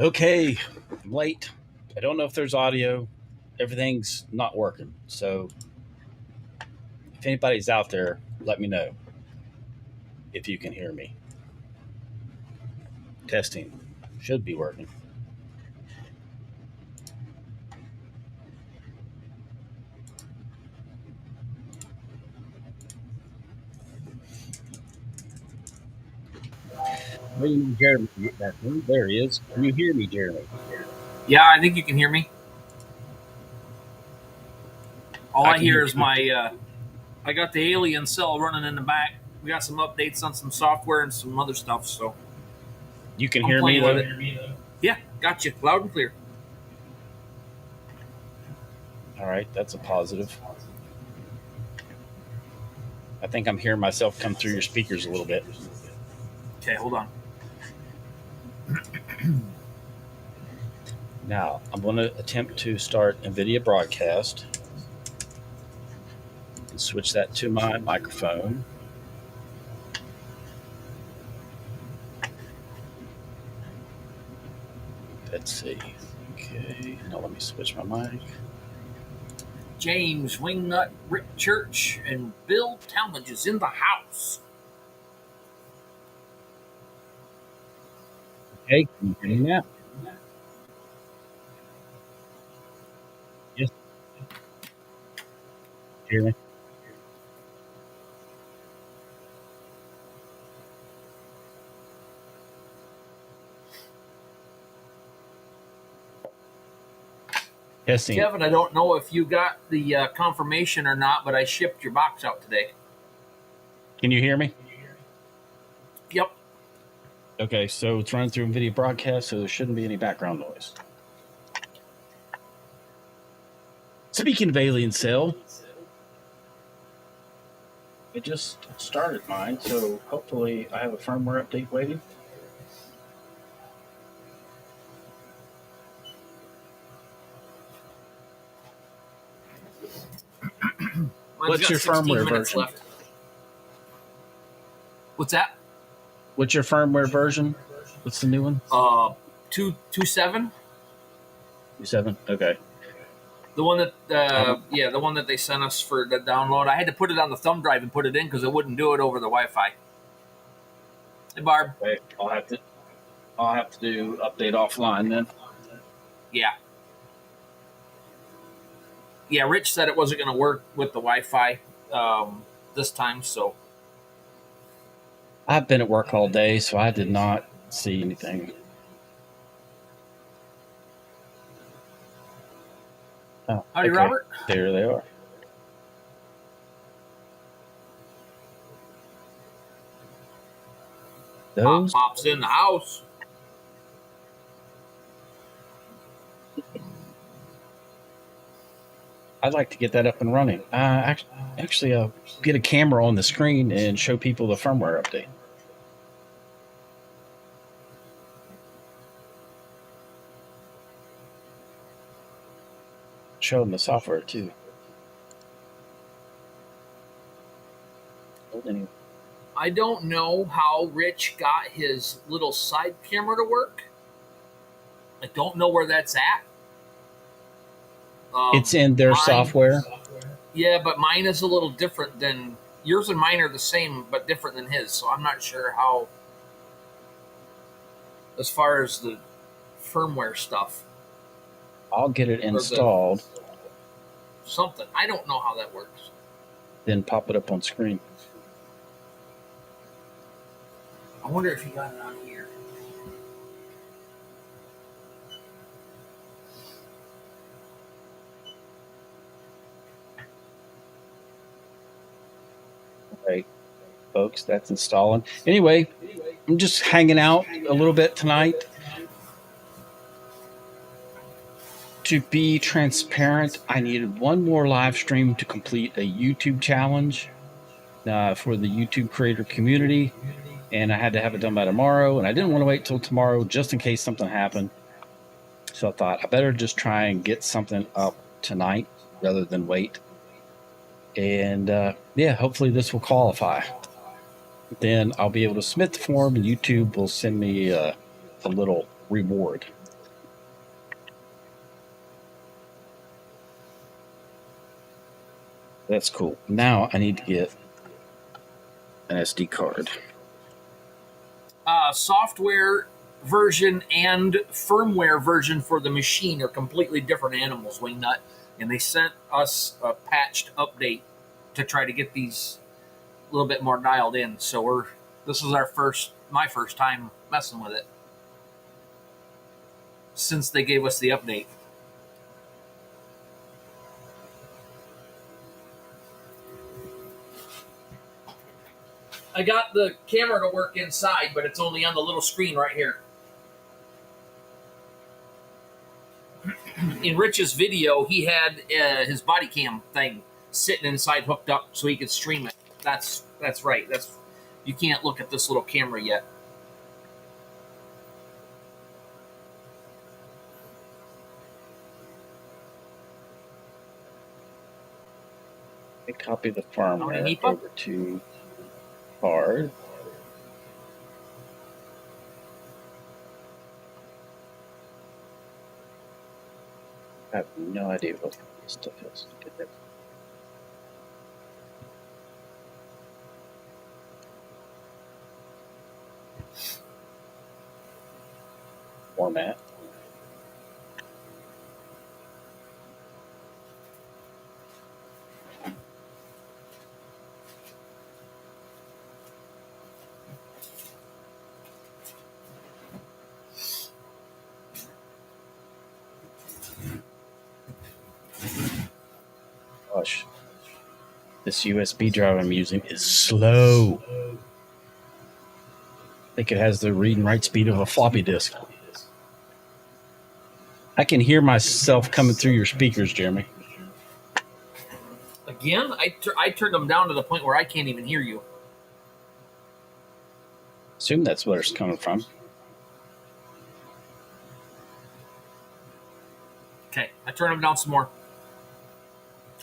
Okay, I'm late. I don't know if there's audio. Everything's not working. So if anybody's out there, let me know if you can hear me. Testing should be working. Waiting on Jeremy to get back in. There he is. Can you hear me, Jeremy? Yeah, I think you can hear me. All I can hear hear is you. I got the alien cell running in the back. We got some updates on some software and some other stuff, so You can I'm hear me, playing with though? it. Yeah, got you. Loud and clear. All right, that's a positive. I think I'm hearing myself come through your speakers a little bit. Okay, hold on. Now, I'm going to attempt to start NVIDIA broadcast and switch that to my microphone. Let's see. Okay, now let me switch my mic. James Wingnut, Rick Church, and Bill Talmadge is in the house. Okay, can you hear me now? Yes, hear me. Testing. Kevin, I don't know if you got the confirmation or not, but I shipped your box out today. Can you hear me? Yep. Okay, so it's running through NVIDIA broadcast, so there shouldn't be any background noise. Speaking of Alien Cell, I just started mine, so hopefully I have a firmware update waiting. What's your firmware version? Left. What's that? What's your firmware version? What's the new one? 2.7. 2.7. Okay. The one that, the one that they sent us for the download. I had to put it on the thumb drive and put it in because it wouldn't do it over the Wi-Fi. Hey, Barb. Okay, I'll have to do update offline then. Yeah. Yeah, Rich said it wasn't going to work with the Wi-Fi this time, so. I've been at work all day, so I did not see anything. Oh, howdy, okay. Robert. There they are. Those Pop's in the house. I'd like to get that up and running. Actually, I'll get a camera on the screen and show people the firmware update. Show them the software too. I don't know how Rich got his little side camera to work. I don't know where that's at. It's in their software. Yeah, but mine is a little different than yours, and mine are the same but different than his. So I'm not sure how, as far as the firmware stuff. I'll get it installed. Something. I don't know how that works. Then pop it up on screen. I wonder if you got it on here. Okay, folks, that's installing. Anyway, I'm just hanging out a little bit tonight. To be transparent, I needed one more live stream to complete a YouTube challenge for the YouTube creator community, and I had to have it done by tomorrow, and I didn't want to wait till tomorrow just in case something happened. So I thought I better just try and get something up tonight rather than wait. And hopefully this will qualify. Then I'll be able to submit the form, and YouTube will send me a little reward. That's cool. Now I need to get an SD card. Software version and firmware version for the machine are completely different animals, Wingnut. And they sent us a patched update to try to get these a little bit more dialed in. So this is my first time messing with it since they gave us the update. I got the camera to work inside, but it's only on the little screen right here. In Rich's video, he had his body cam thing sitting inside hooked up so he could stream it. That's right. You can't look at this little camera yet. I copy the firmware over to card. I have no idea what this stuff is. Format. Gosh, this USB drive I'm using is slow. I think it has the read and write speed of a floppy disk. I can hear myself coming through your speakers, Jeremy. Again, I turned them down to the point where I can't even hear you. Assume that's where it's coming from. Okay, I turned them down some more.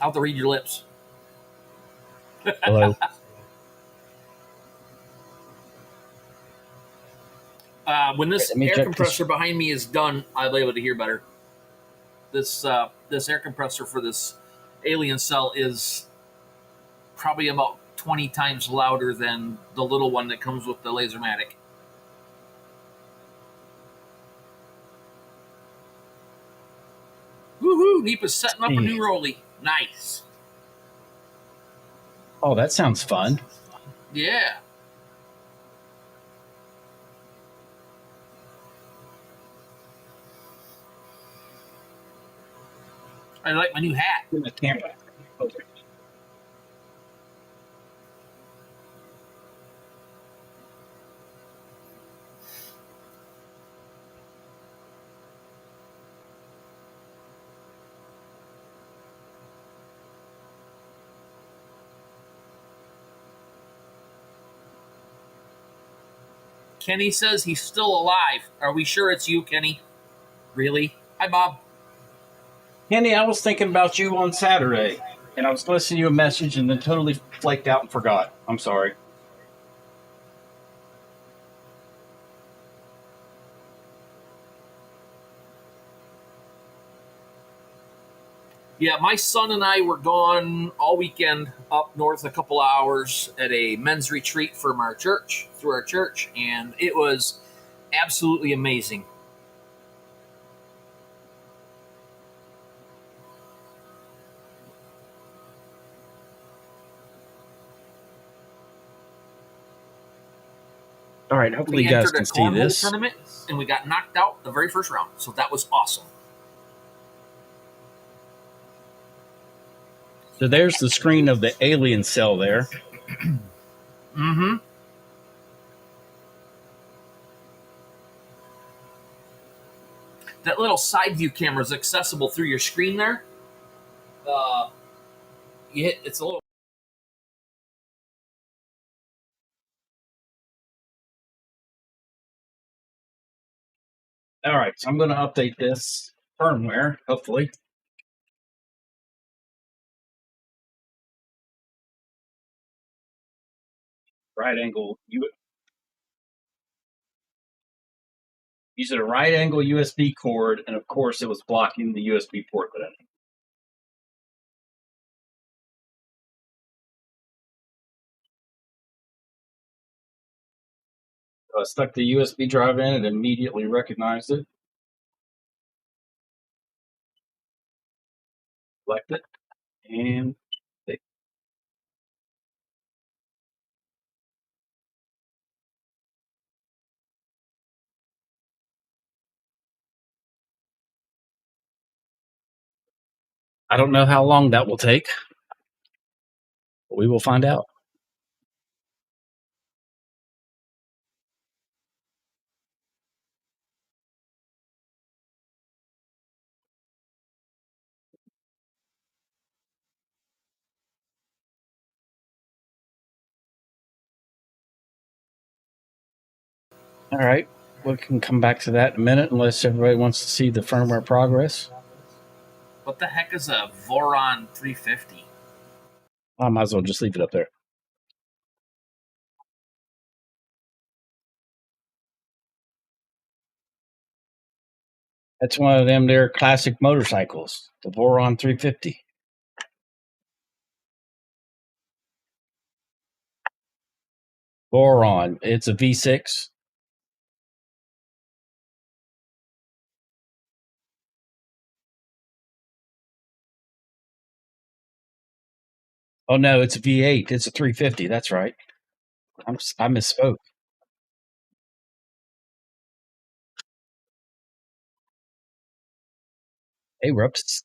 I'll have to read your lips. Hello. When this air compressor behind me is done, I'll be able to hear better. This air compressor for this alien cell is probably about 20 times louder than the little one that comes with the Lasermatic. Woohoo! Neepa's setting up a new rollie. Nice. Oh, that sounds fun. Yeah. I like my new hat. Kenny says he's still alive. Are we sure it's you, Kenny? Really? Hi, Bob. Kenny, I was thinking about you on Saturday, and I was going to send you a message and then totally flaked out and forgot. I'm sorry. Yeah, my son and I were gone all weekend up north a couple hours at a men's retreat from our church, through our church, and it was absolutely amazing. All right, hopefully you guys can see this. Tournament, and we got knocked out the very first round, so that was awesome. So there's the screen of the alien cell there. Mm-hmm. That little side view camera is accessible through your screen there. It's a little. All right, so I'm going to update this firmware, hopefully. Right angle using a right angle USB cord, and of course it was blocking the USB port that I need. So I stuck the USB drive in, and immediately recognized it. Select it, and I don't know how long that will take, but we will find out. All right, we can come back to that in a minute unless everybody wants to see the firmware progress. What the heck is a Voron 350? I might as well just leave it up there. That's one of them there classic motorcycles, the Voron 350. Voron, it's a V6. Oh no, it's a V8. It's a 350. That's right. I misspoke. Hey, Rups.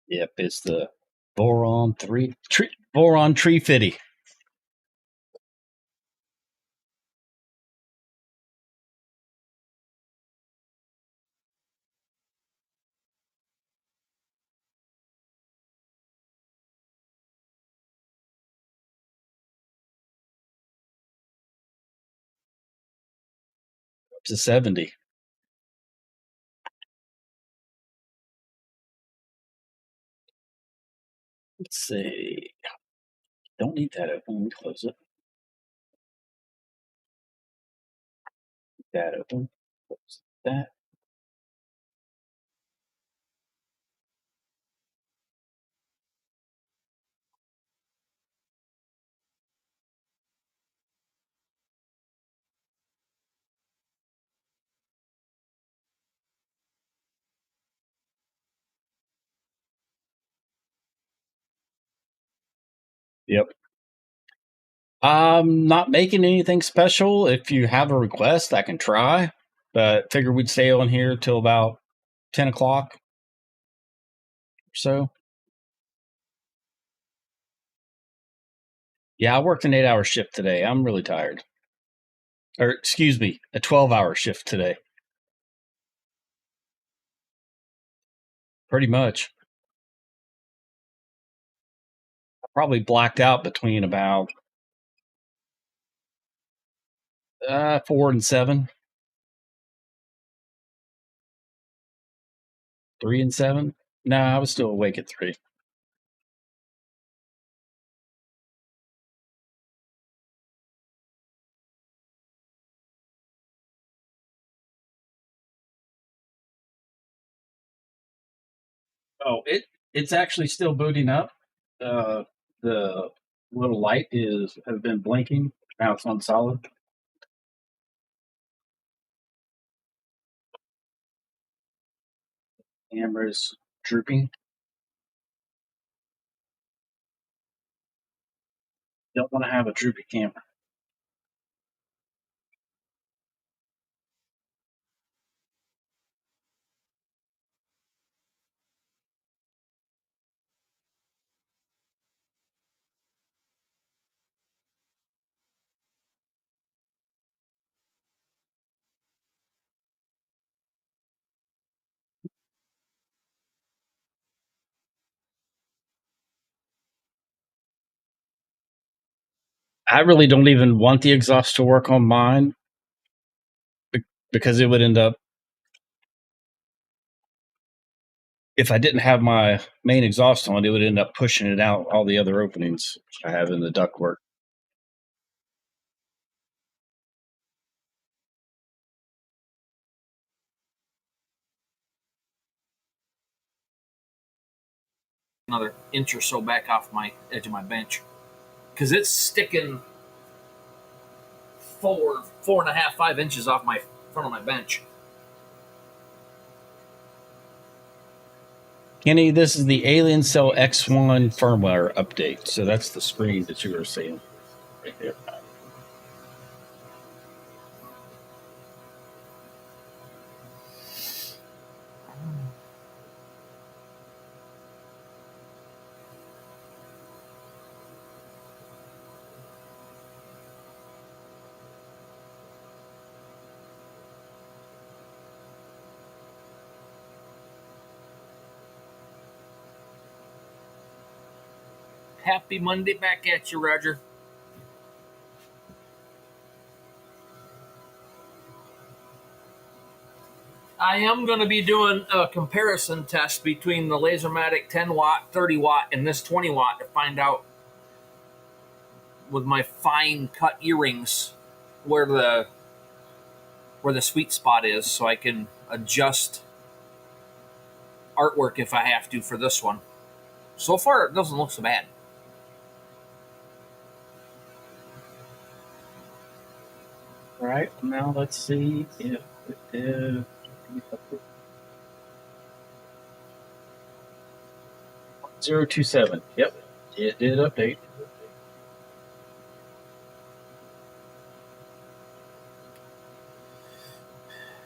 Yep, it's the Voron Voron 350. It's a 70. Let's see. Don't need that open. Let me close it. That open. Close that. Yep. I'm not making anything special. If you have a request, I can try. But figure we'd stay on here till about 10 o'clock or so. Yeah, I worked an 8-hour shift today. I'm really tired. Or, excuse me, a 12-hour shift today. Pretty much. I probably blacked out between about 4 and 7, 3 and 7. No, I was still awake at 3. Oh, it's actually still booting up. The little light has been blinking. Now it's on solid. Camera's drooping. Don't want to have a droopy camera. I really don't even want the exhaust to work on mine because it would end up if I didn't have my main exhaust on, it would end up pushing it out all the other openings I have in the ductwork. Another inch or so back off my edge of my bench because it's sticking 4.5, 5 inches off my front of my bench. Kenny, this is the Alien Cell X1 firmware update. So that's the screen that you were seeing right there. Happy Monday back at you, Roger. I am going to be doing a comparison test between the Lasermatic 10 watt, 30 watt, and this 20 watt to find out with my fine cut earrings where the sweet spot is, so I can adjust artwork if I have to for this one. So far, it doesn't look so bad. All right, now let's see if it is. 027. Yep, it did update.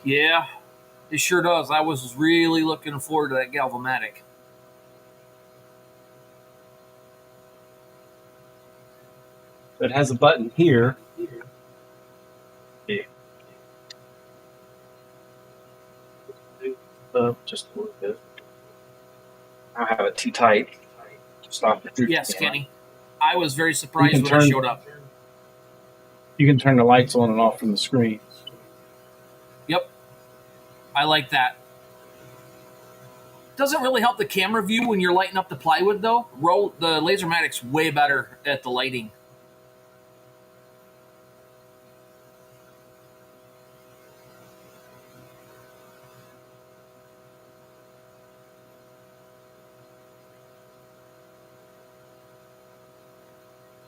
Yeah, it sure does. I was really looking forward to that Galvamatic. It has a button here. Yeah. Just a little bit. I don't have it too tight. Stop the truth. Yes, Kenny. I was very surprised when it showed up. You can turn the lights on and off from the screen. Yep. I like that. Doesn't really help the camera view when you're lighting up the plywood, though. The Lasermatic's way better at the lighting.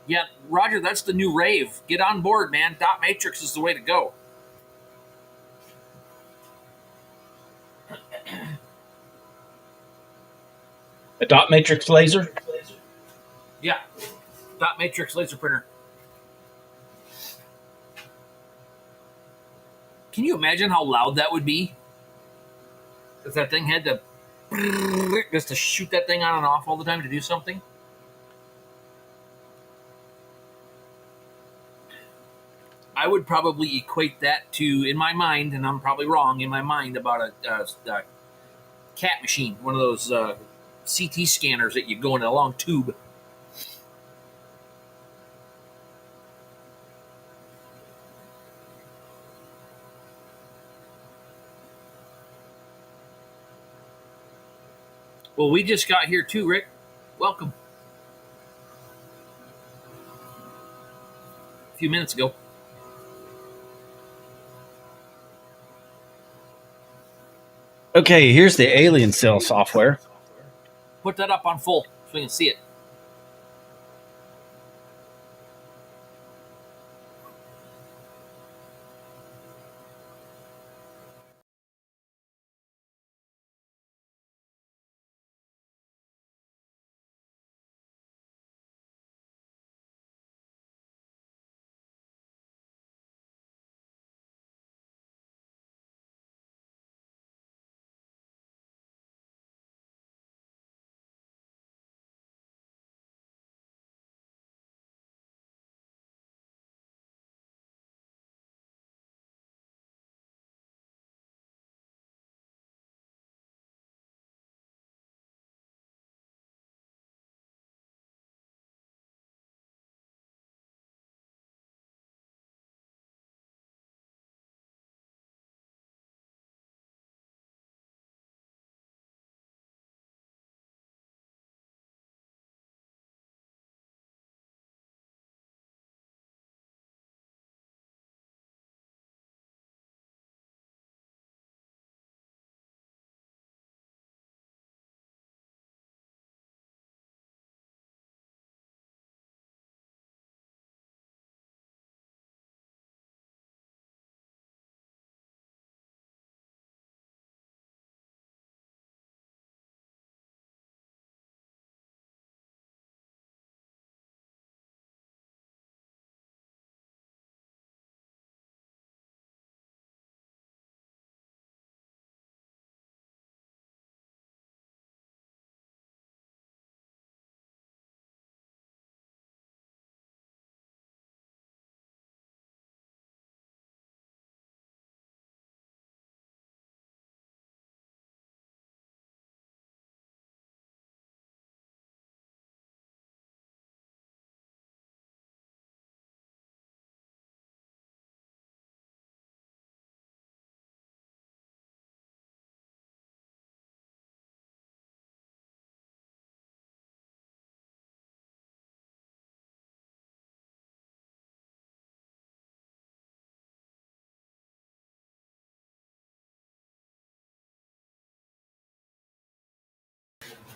Yeah, Roger, that's the new rave. Get on board, man. Dot matrix is the way to go. A dot matrix laser? Yeah, dot matrix laser printer. Can you imagine how loud that would be? If that thing had to just to shoot that thing on and off all the time to do something? I would probably equate that to, in my mind, and I'm probably wrong, in my mind, about a cat machine, one of those CT scanners that you go in a long tube. Well, we just got here too, Rick. Welcome. A few minutes ago. Okay, here's the Alien Cell software. Put that up on full so we can see it.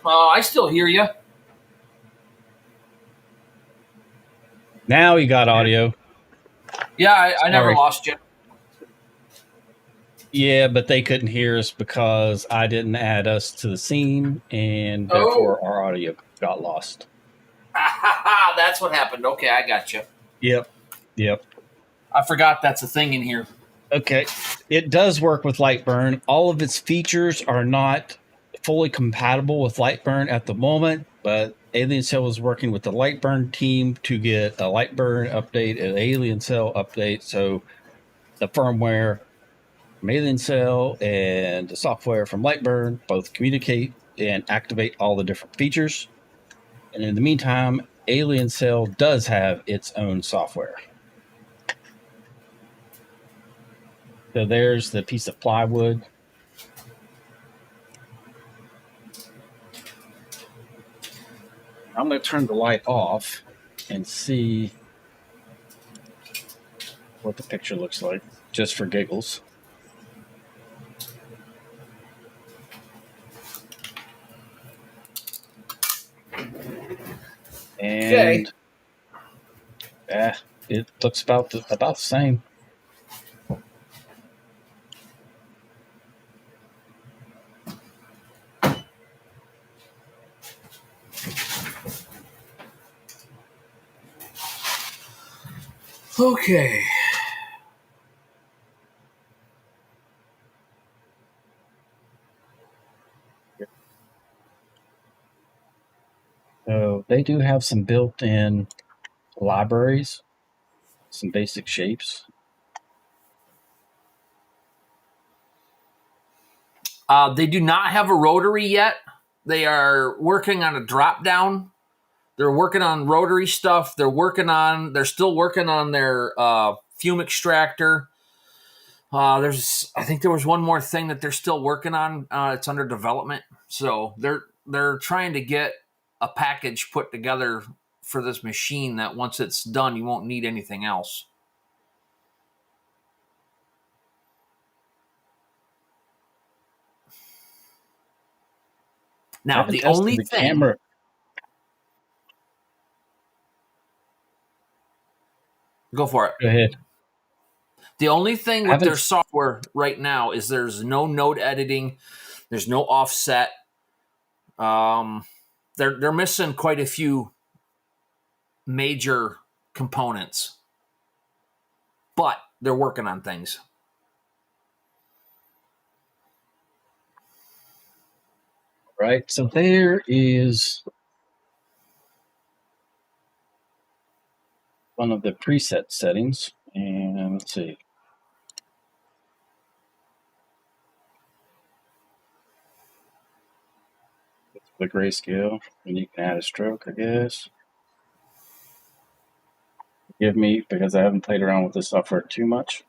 I still hear you. Now you got audio. Yeah, I never Sorry. lost you. Yeah, but they couldn't hear us because I didn't add us to the scene, and Oh, therefore our audio got lost. that's what happened. Okay, I got you. Yep. Yep. I forgot that's a thing in here. Okay. It does work with Lightburn. All of its features are not fully compatible with Lightburn at the moment, but Alien Cell is working with the Lightburn team to get a Lightburn update, an Alien Cell update. So the firmware from Alien Cell and the software from Lightburn both communicate and activate all the different features. And in the meantime, Alien Cell does have its own software. So there's the piece of plywood. I'm going to turn the light off and see what the picture looks like, just for giggles. Okay. And it looks about the same. Okay. So they do have some built-in libraries, some basic shapes. They do not have a rotary yet. They are working on a drop down. They're working on rotary stuff. They're still working on their fume extractor. I think there was one more thing that they're still working on. It's under development. So they're trying to get a package put together for this machine that once it's done, you won't need anything else. I Now, haven't the tested only the thing, camera. go for it. Go ahead. The only thing I with their haven't. software right now is there's no node editing, there's no offset. Um, they're missing quite a few major components, but they're working on things. Right. So there is one of the preset settings, and let's see. It's the grayscale, and you can add a stroke, I guess. Forgive me because I haven't played around with the software too much.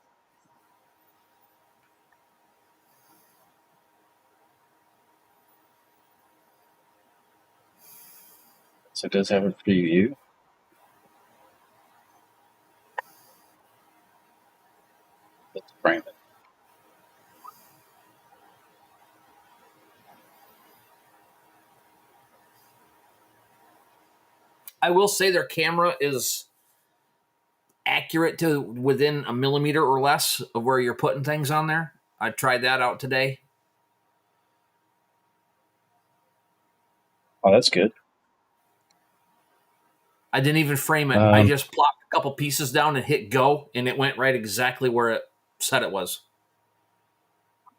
So it does have a preview. Let's frame it. I will say their camera is accurate to within a millimeter or less of where you're putting things on there. I tried that out today. Oh, that's good. I didn't even frame it. I Um, just plopped a couple pieces down and hit go, and it went right exactly where it said it was.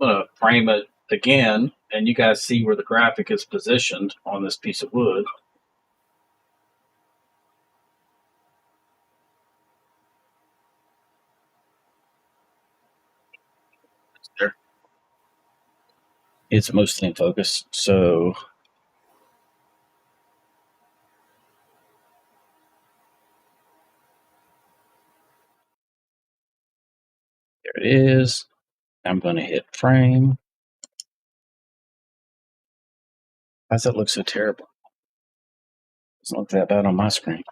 I'm going to frame it again, and you guys see where the graphic is positioned on this piece of wood. There. It's mostly in focus, so there it is. I'm going to hit frame. Why does that look so terrible? It's not that bad on my screen.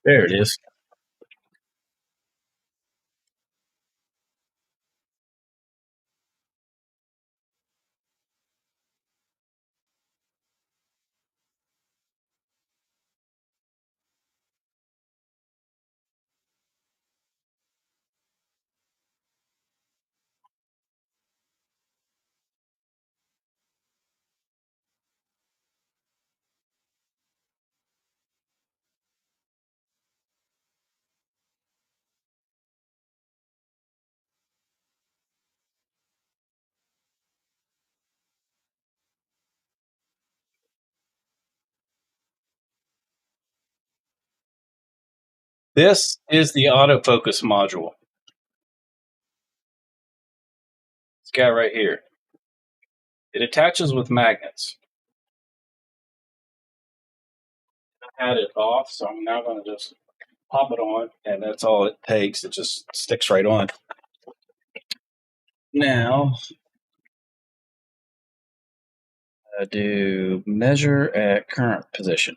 There it is. This is the autofocus module. This guy right here. It attaches with magnets. I had it off, so I'm now going to just pop it on, and that's all it takes. It just sticks right on. Now, I do measure at current position.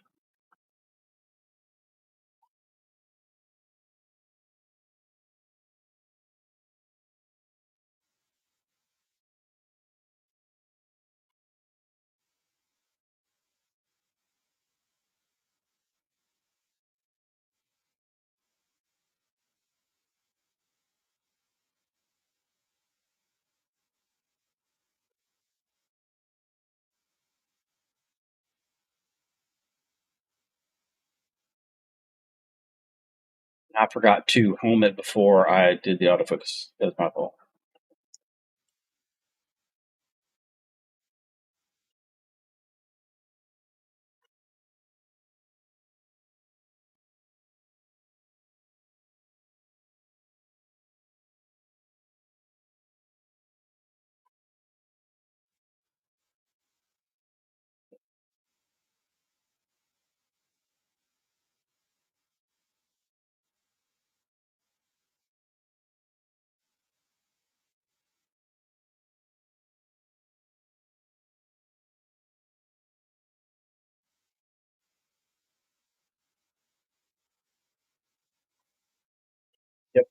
I forgot to home it before I did the autofocus. That was my fault. Yep.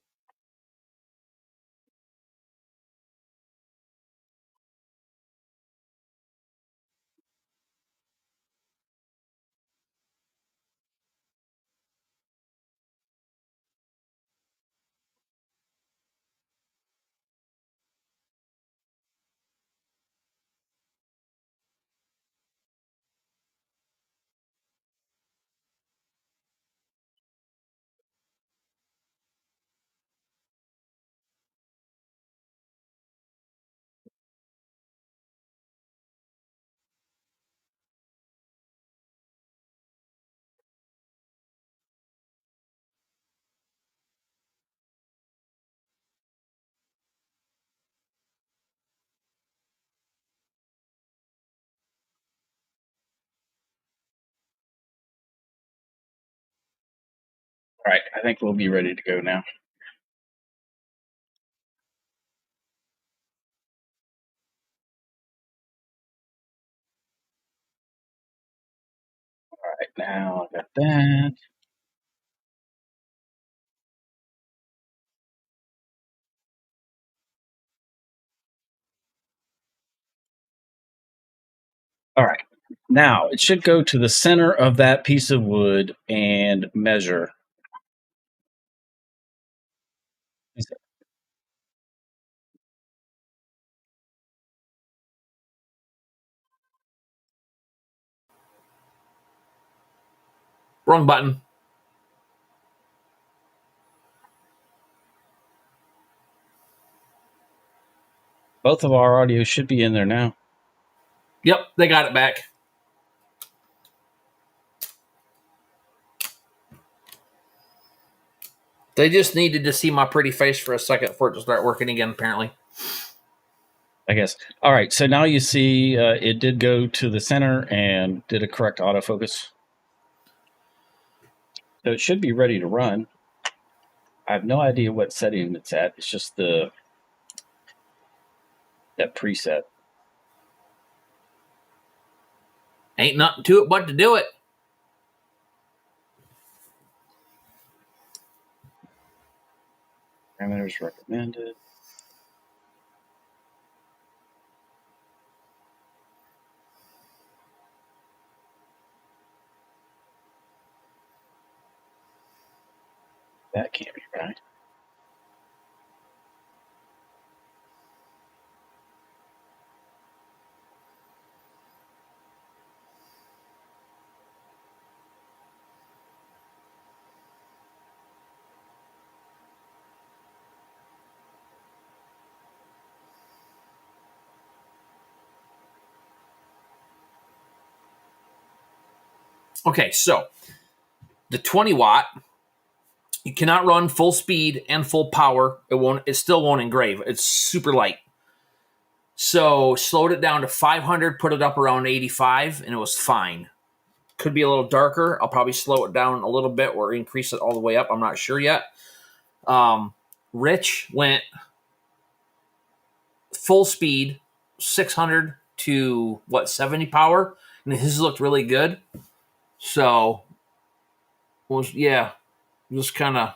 All right. I think we'll be ready to go now. All right. Now I got that. All right. Now it should go to the center of that piece of wood and measure. Wrong button. Both of our audio should be in there now. Yep, they got it back. They just needed to see my pretty face for a second for it to start working again, apparently. I guess. All right. So now you see it did go to the center and did a correct autofocus. So it should be ready to run. I have no idea what setting it's at. It's just that preset. Ain't nothing to it but to do it. Parameters recommended. That can't be right. Okay, so the 20 watt You cannot run full speed and full power. It still won't engrave. It's super light. So slowed it down to 500, put it up around 85, and it was fine. Could be a little darker. I'll probably slow it down a little bit or increase it all the way up. I'm not sure yet. Rich went full speed, 600 to 70 power, and his looked really good. So just kind of.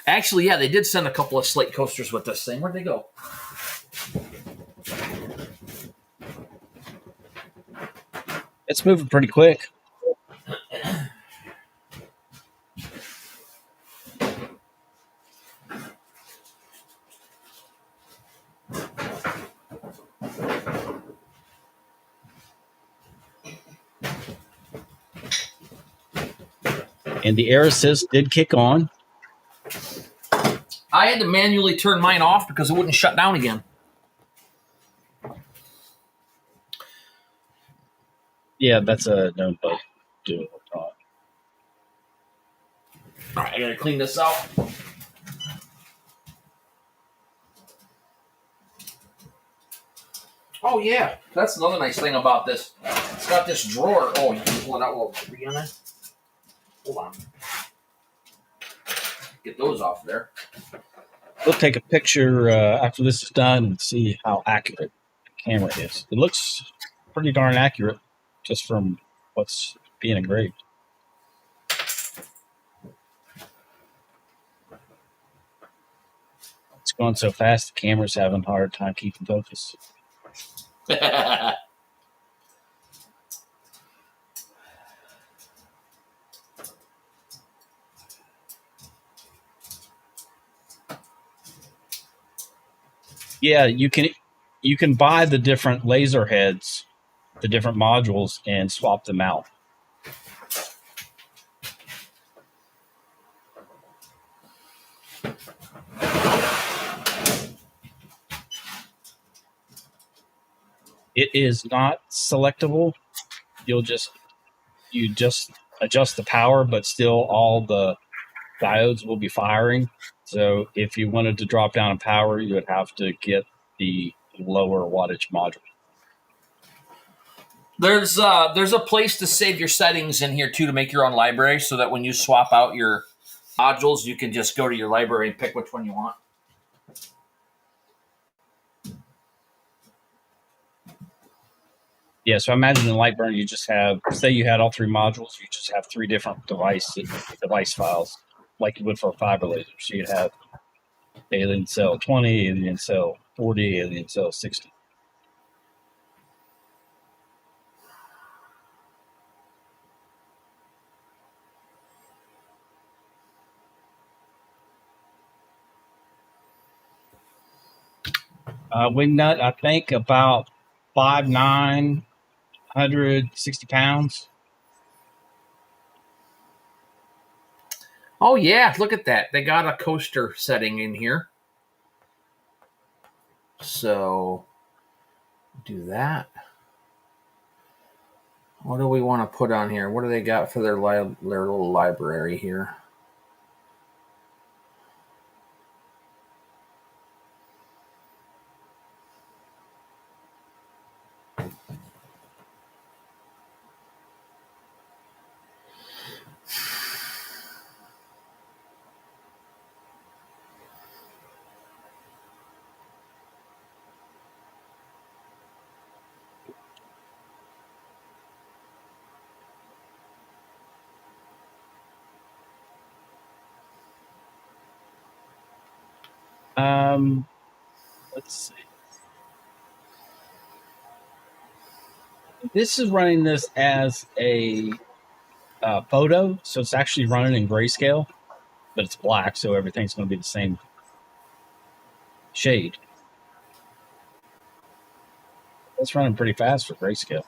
Actually, yeah, they did send a couple of slate coasters with this thing. Where'd they go? It's moving pretty quick. And the air assist did kick on. I had to manually turn mine off because it wouldn't shut down again. Yeah, that's a known bug. All right, I gotta clean this out. Oh yeah, that's another nice thing about this. It's got this drawer. Oh, you can pull it out a little bit on there. Hold on. Get those off there. We'll take a picture after this is done and see how accurate the camera is. It looks pretty darn accurate just from what's being engraved. It's going so fast, the camera's having a hard time keeping focus. Yeah, you can buy the different laser heads, the different modules, and swap them out. It is not selectable. You just adjust the power, but still all the diodes will be firing. So if you wanted to drop down in power, you would have to get the lower wattage module. There's a place to save your settings in here too to make your own library, so that when you swap out your modules, you can just go to your library and pick which one you want. Yeah, so imagine in Lightburn, you just have, say you had all three modules, you just have three different device files, like you would for a fiber laser. So you'd have alien cell 20, alien cell 40, alien cell 60. Wing nut, I think about 5'9", 160 pounds. Oh yeah, look at that. They got a coaster setting in here. So do that. What do we want to put on here? What do they got for their little library here? Let's see. This is running this as a photo, so it's actually running in grayscale, but it's black, so everything's going to be the same shade. It's running pretty fast for grayscale.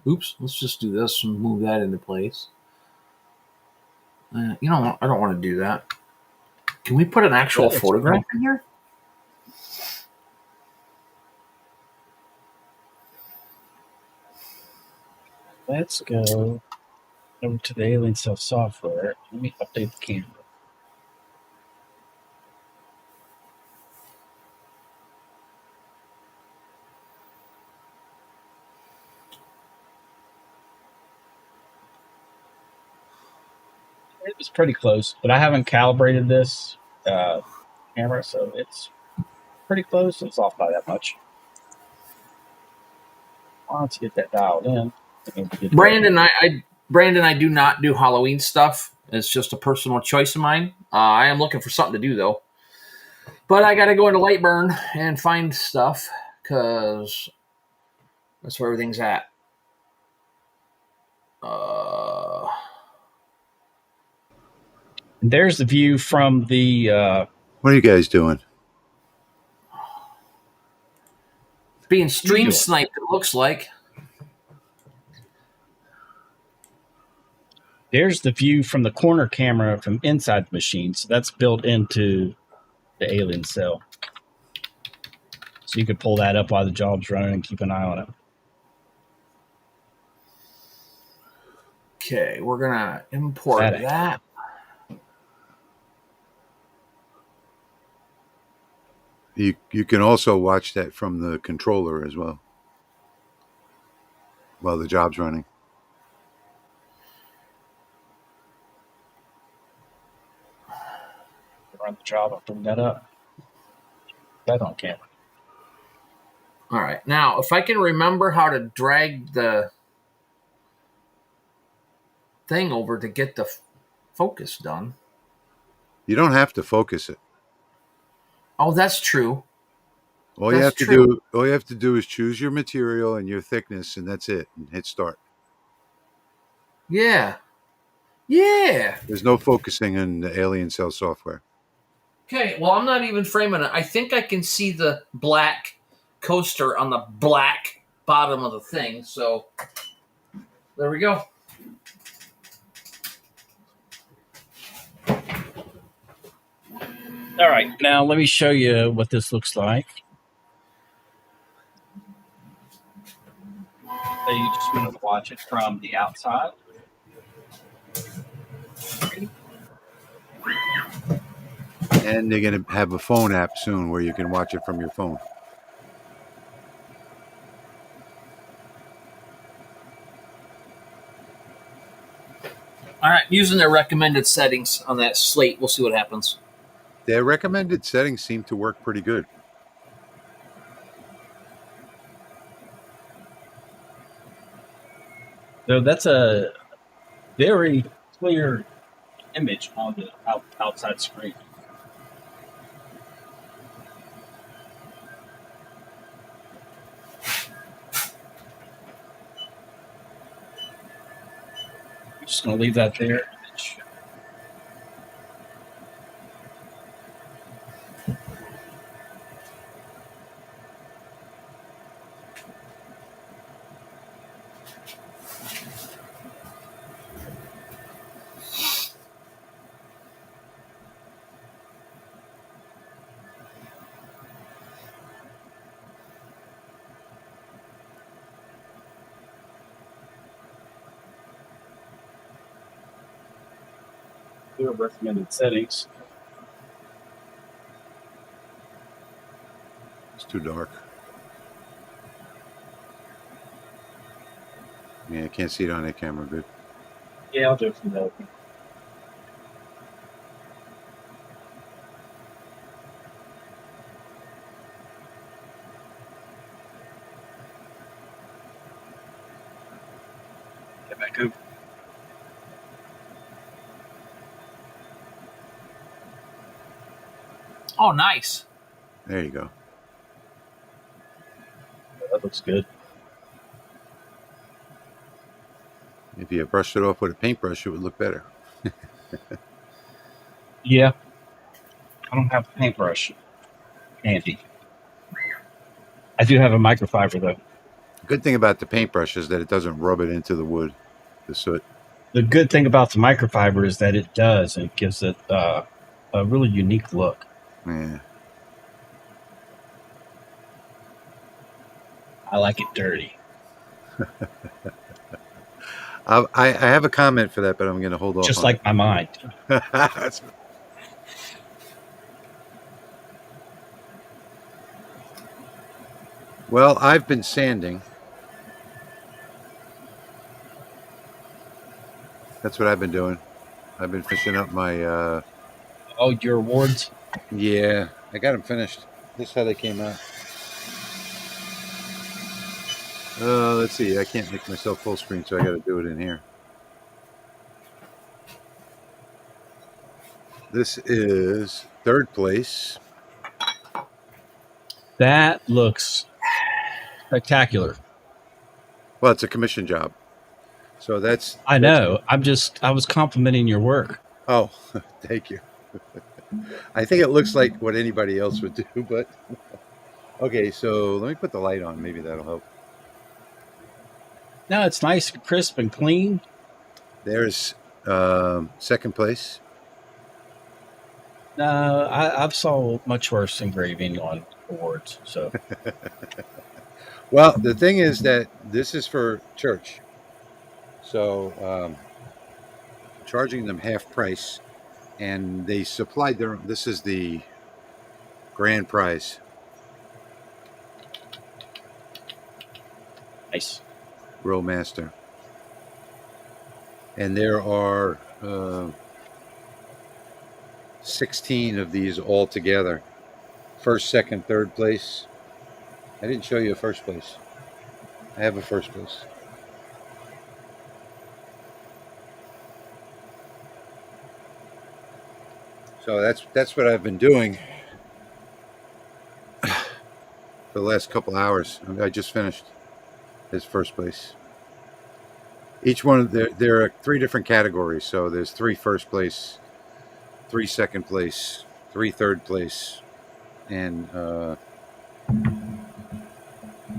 Oops, let's just do this and move that into place. You know, I don't want to do that. Can we put an actual photograph in here? Let's go over to the Alien Cell software. Let me update the camera. It was pretty close, but I haven't calibrated this camera, so it's pretty close. It's off by that much. Let's get that dialed in. Brandon, I do not do Halloween stuff. It's just a personal choice of mine. I am looking for something to do though, but I got to go into Lightburn and find stuff because that's where everything's at. There's the view from the. What are you guys doing? Being stream sniped, it looks like. There's the view from the corner camera from inside the machine. So that's built into the Alien Cell. So you could pull that up while the job's running and keep an eye on it. Okay, we're going to import that. You can also watch that from the controller as well while the job's running. Run the job and bring that up. That on camera. All right. Now, if I can remember how to drag the thing over to get the focus done. You don't have to focus it. Oh, that's true. All you have to do is choose your material and your thickness, and that's it. And hit start. Yeah. Yeah. There's no focusing in the Alien Cell software. Okay, well, I'm not even framing it. I think I can see the black coaster on the black bottom of the thing. So there we go. All right, now let me show you what this looks like. So you just want to watch it from the outside. And they're going to have a phone app soon where you can watch it from your phone. All right, using their recommended settings on that slate, we'll see what happens. Their recommended settings seem to work pretty good. So that's a very clear image on the outside screen. I'm just going to leave that there. Recommended settings. It's too dark. Yeah, I can't see it on that camera good. Yeah, I'll do it from that. Get back over. Oh, nice. There you go. That looks good. If you brushed it off with a paintbrush, it would look better. Yeah. I don't have a paintbrush handy. I do have a microfiber, though. Good thing about the paintbrush is that it doesn't rub it into the wood, the soot. The good thing about the microfiber is that it does, and it gives it a really unique look. Yeah. I like it dirty. I have a comment for that, but I'm going to hold off Just on like my mind. it. Well, I've been sanding. That's what I've been doing. I've been finishing up my. Oh, your awards? Yeah, I got them finished. This is how they came out. Let's see. I can't make myself full screen, so I got to do it in here. This is third place. That looks spectacular. Well, it's a commission job, so that's. I know. I was complimenting your work. Oh, thank you. I think it looks like what anybody else would do, but okay. So let me put the light on. Maybe that'll help. No, it's nice, crisp, and clean. There's second place. No, I've saw much worse engraving on awards. So Well, the thing is that this is for church, so charging them half price, and they supplied their. This is the grand prize. nice. Grill Master. And there are 16 of these all together. First, second, third place. I didn't show you a first place. I have a first place. So that's what I've been doing for the last couple hours. I just finished his first place. Each one of there are 3 different categories. So there's 3 first place, 3 second place, 3 third place, and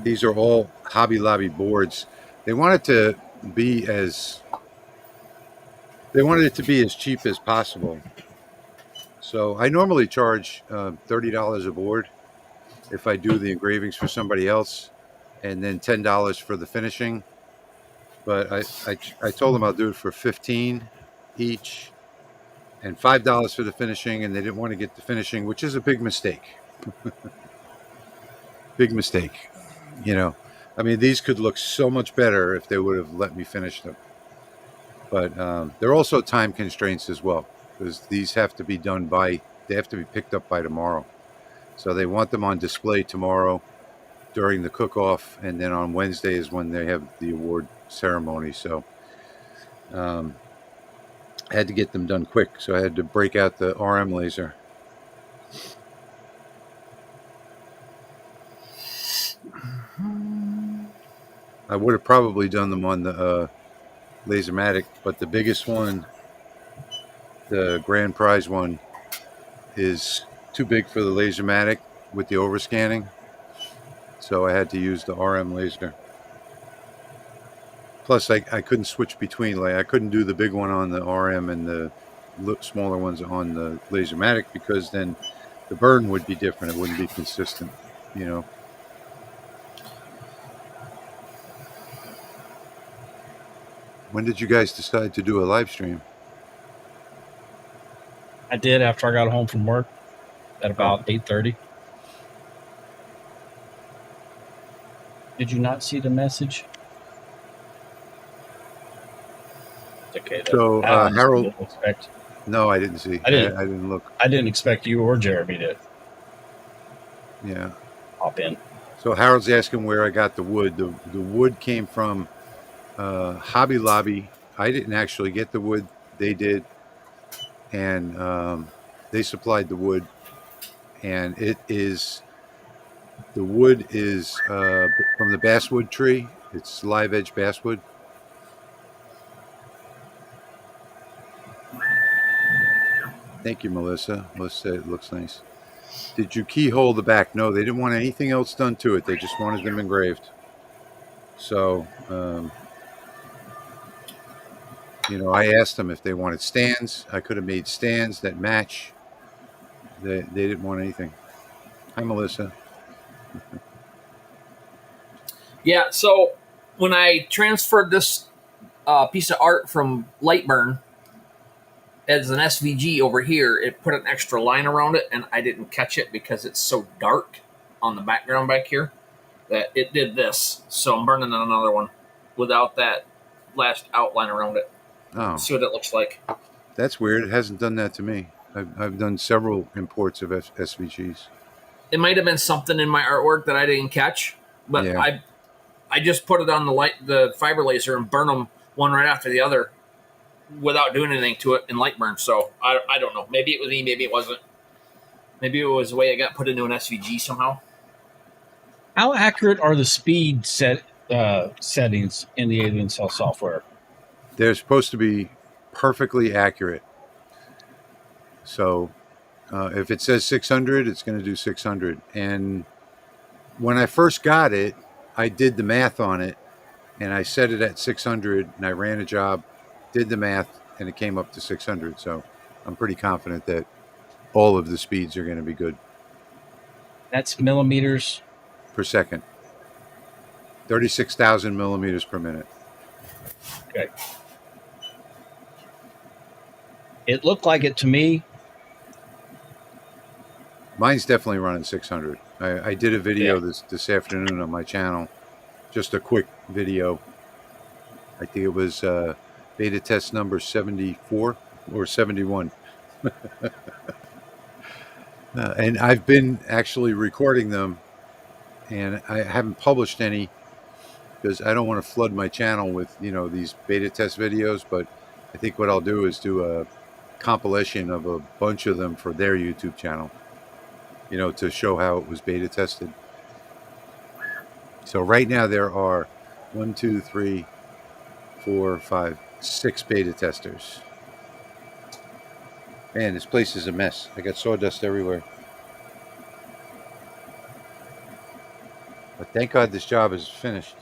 these are all Hobby Lobby boards. They wanted it to be as cheap as possible. So I normally charge $30 a board if I do the engravings for somebody else, and then $10 for the finishing. But I told them I'll do it for $15 each, and $5 for the finishing, and they didn't want to get the finishing, which is a big mistake. Big mistake. You know, I mean, these could look so much better if they would have let me finish them. But there are also time constraints as well, because these have to be done they have to be picked up by tomorrow. So they want them on display tomorrow during the cook-off, and then on Wednesday is when they have the award ceremony. So I had to get them done quick. So I had to break out the RM laser. I would have probably done them on the Lasermatic, but the biggest one, the grand prize one, is too big for the Lasermatic with the overscanning. So I had to use the RM laser. Plus, I couldn't switch between. Like, I couldn't do the big one on the RM and the smaller ones on the Lasermatic, because then the burn would be different. It wouldn't be consistent, you know. When did you guys decide to do a live stream? I did after I got home from work at about 8:30. Did you not see the message? Okay. So Harold, expect. no, I didn't see. I didn't look. I didn't expect you or Jeremy to. Yeah. Hop in. So Harold's asking where I got the wood. The wood came from Hobby Lobby. I didn't actually get the wood. They did, and they supplied the wood. And the wood is from the basswood tree. It's live edge basswood. Thank you, Melissa. Melissa said it looks nice. Did you keyhole the back? No, they didn't want anything else done to it. They just wanted them engraved. So I asked them if they wanted stands. I could have made stands that match. They didn't want anything. Hi, Melissa. Yeah, so when I transferred this piece of art from Lightburn as an SVG over here, it put an extra line around it, and I didn't catch it because it's so dark on the background back here that it did this. So I'm burning on another one without that last outline around it. Oh, See what it looks like. that's weird. It hasn't done that to me. I've done several imports of SVGs. It might have been something in my artwork that I didn't catch, but Yeah. I just put it on the fiber laser and burn them one right after the other without doing anything to it in Lightburn. So I don't know. Maybe it was me. Maybe it wasn't. Maybe it was the way it got put into an SVG somehow. How accurate are the speed settings in the Alien Cell software? They're supposed to be perfectly accurate. So if it says 600, it's going to do 600. And when I first got it, I did the math on it, and I set it at 600, and I ran a job, did the math, and it came up to 600. So I'm pretty confident that all of the speeds are going to be good. That's millimeters per second. 36,000 millimeters per minute. Okay. It looked like it to me. Mine's definitely running 600. I did a video this afternoon on my channel. Just a quick video. I think it was beta test number 74 or 71. And I've been actually recording them, and I haven't published any because I don't want to flood my channel with, these beta test videos. But I think what I'll do is do a compilation of a bunch of them for their YouTube channel, to show how it was beta tested. So right now there are 1, 2, 3, 4, 5, 6 beta testers. Man, this place is a mess. I got sawdust everywhere. But thank God this job is finished.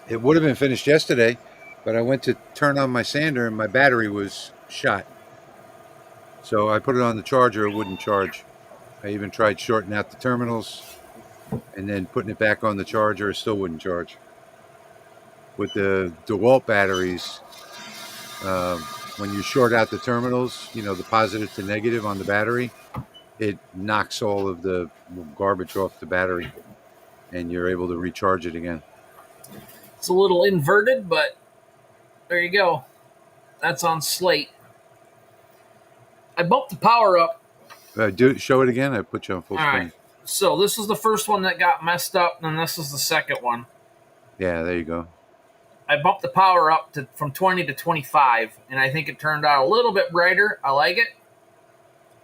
It would have been finished yesterday, but I went to turn on my sander and my battery was shot. So I put it on the charger, it wouldn't charge. I even tried shorting out the terminals and then putting it back on the charger, it still wouldn't charge. With the DeWalt batteries, when you short out the terminals, the positive to negative on the battery, it knocks all of the garbage off the battery and you're able to recharge it again. It's a little inverted, but there you go. That's on slate. I bumped the power up. Show it again. I put you on full screen. All right. So this is the first one that got messed up, and this is the second one. Yeah, there you go. I bumped the power up from 20 to 25, and I think it turned out a little bit brighter. I like it.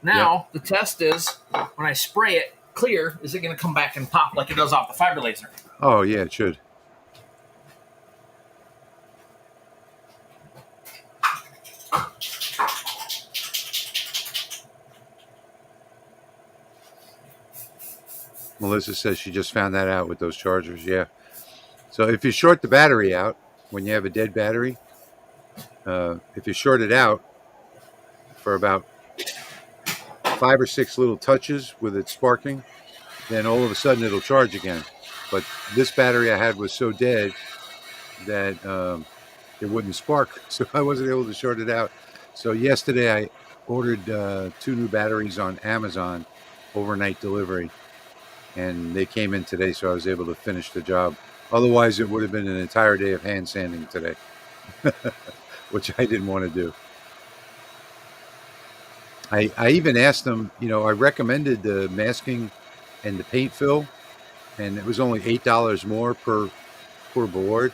Now, The test is, when I spray it clear, is it going to come back and pop like it does off the fiber laser? Oh, yeah, it should. Melissa says she just found that out with those chargers. Yeah. So if you short the battery out, when you have a dead battery, if you short it out for about 5 or 6 little touches with it sparking, then all of a sudden it'll charge again. But this battery I had was so dead that it wouldn't spark, so I wasn't able to short it out. So yesterday I ordered 2 new batteries on Amazon, overnight delivery, and they came in today, so I was able to finish the job. Otherwise, it would have been an entire day of hand sanding today, which I didn't want to do. I even asked them, I recommended the masking and the paint fill, and it was only $8 more per board.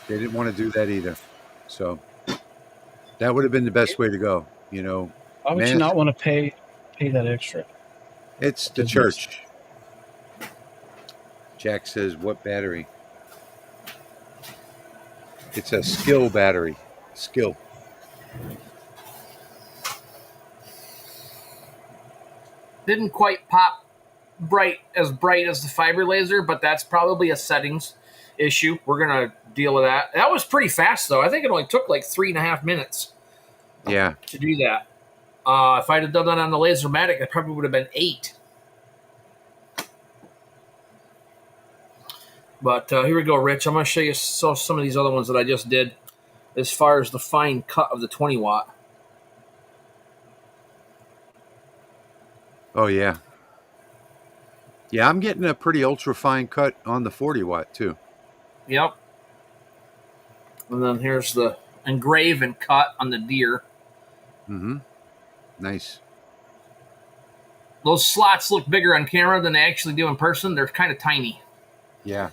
They didn't want to do that either. So that would have been the best way to go, Why would you not want to pay that extra? It's the church. Jack says, what battery? It's a Skill battery. Skill. Didn't quite pop bright as the fiber laser, but that's probably a settings. issue. We're gonna deal with that. That was pretty fast though. I think it only took like 3.5 minutes Yeah. to do that. If I'd have done that on the Lasermatic, it probably would have been 8. But here we go, Rich. I'm going to show you some of these other ones that I just did as far as the fine cut of the 20 watt. Oh, yeah. Yeah, I'm getting a pretty ultra fine cut on the 40 watt too. Yep. And then here's the Engraving cut on the deer. Mm-hmm. Nice. Those slots look bigger on camera than they actually do in person. They're kind of tiny. Yeah.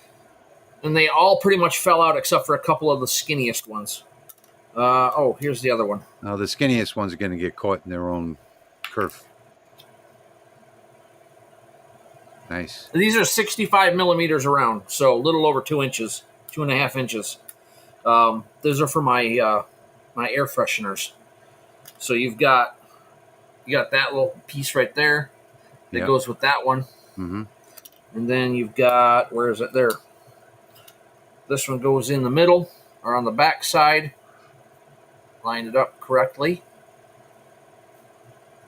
And they all pretty much fell out except for a couple of the skinniest ones. Here's the other one. Now, the skinniest ones are going to get caught in their own kerf. Nice. These are 65 millimeters around, so a little over 2 inches, 2.5 inches. Those are for my my air fresheners. So you got that little piece right there that goes with that one. Mm-hmm. And then you've got, where is it? There. This one goes in the middle or on the back side. Line it up correctly.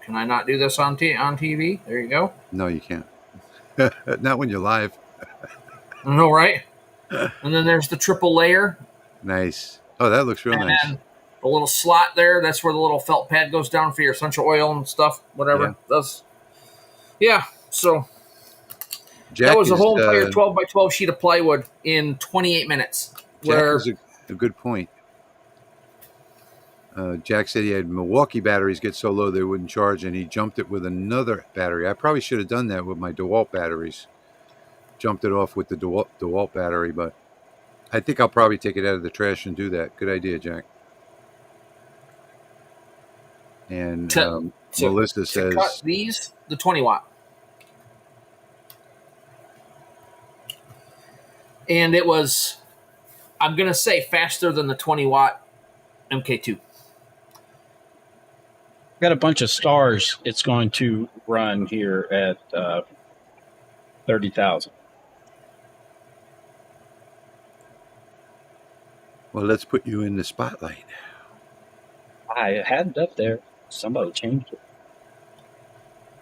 Can I not do this on TV? There you go. No, you can't. Not when you're live. I know, right? And then there's the triple layer. Nice. Oh, that looks real nice. And a little slot there. That's where the little felt pad goes down for your essential oil and stuff, whatever it does. Yeah, so Jack, that was a whole entire 12 by 12 sheet of plywood in 28 minutes. Jack was a good point. Jack said he had Milwaukee batteries get so low they wouldn't charge, and he jumped it with another battery. I probably should have done that with my DeWalt batteries. Jumped it off with the DeWalt battery, but I think I'll probably take it out of the trash and do that. Good idea, Jack. And Melissa says, cut these, the 20 watt. And it was, I'm going to say, faster than the 20 watt MK2. Got a bunch of stars it's going to run here at 30,000. well, let's put you in the spotlight. I had it up there. Somebody changed it.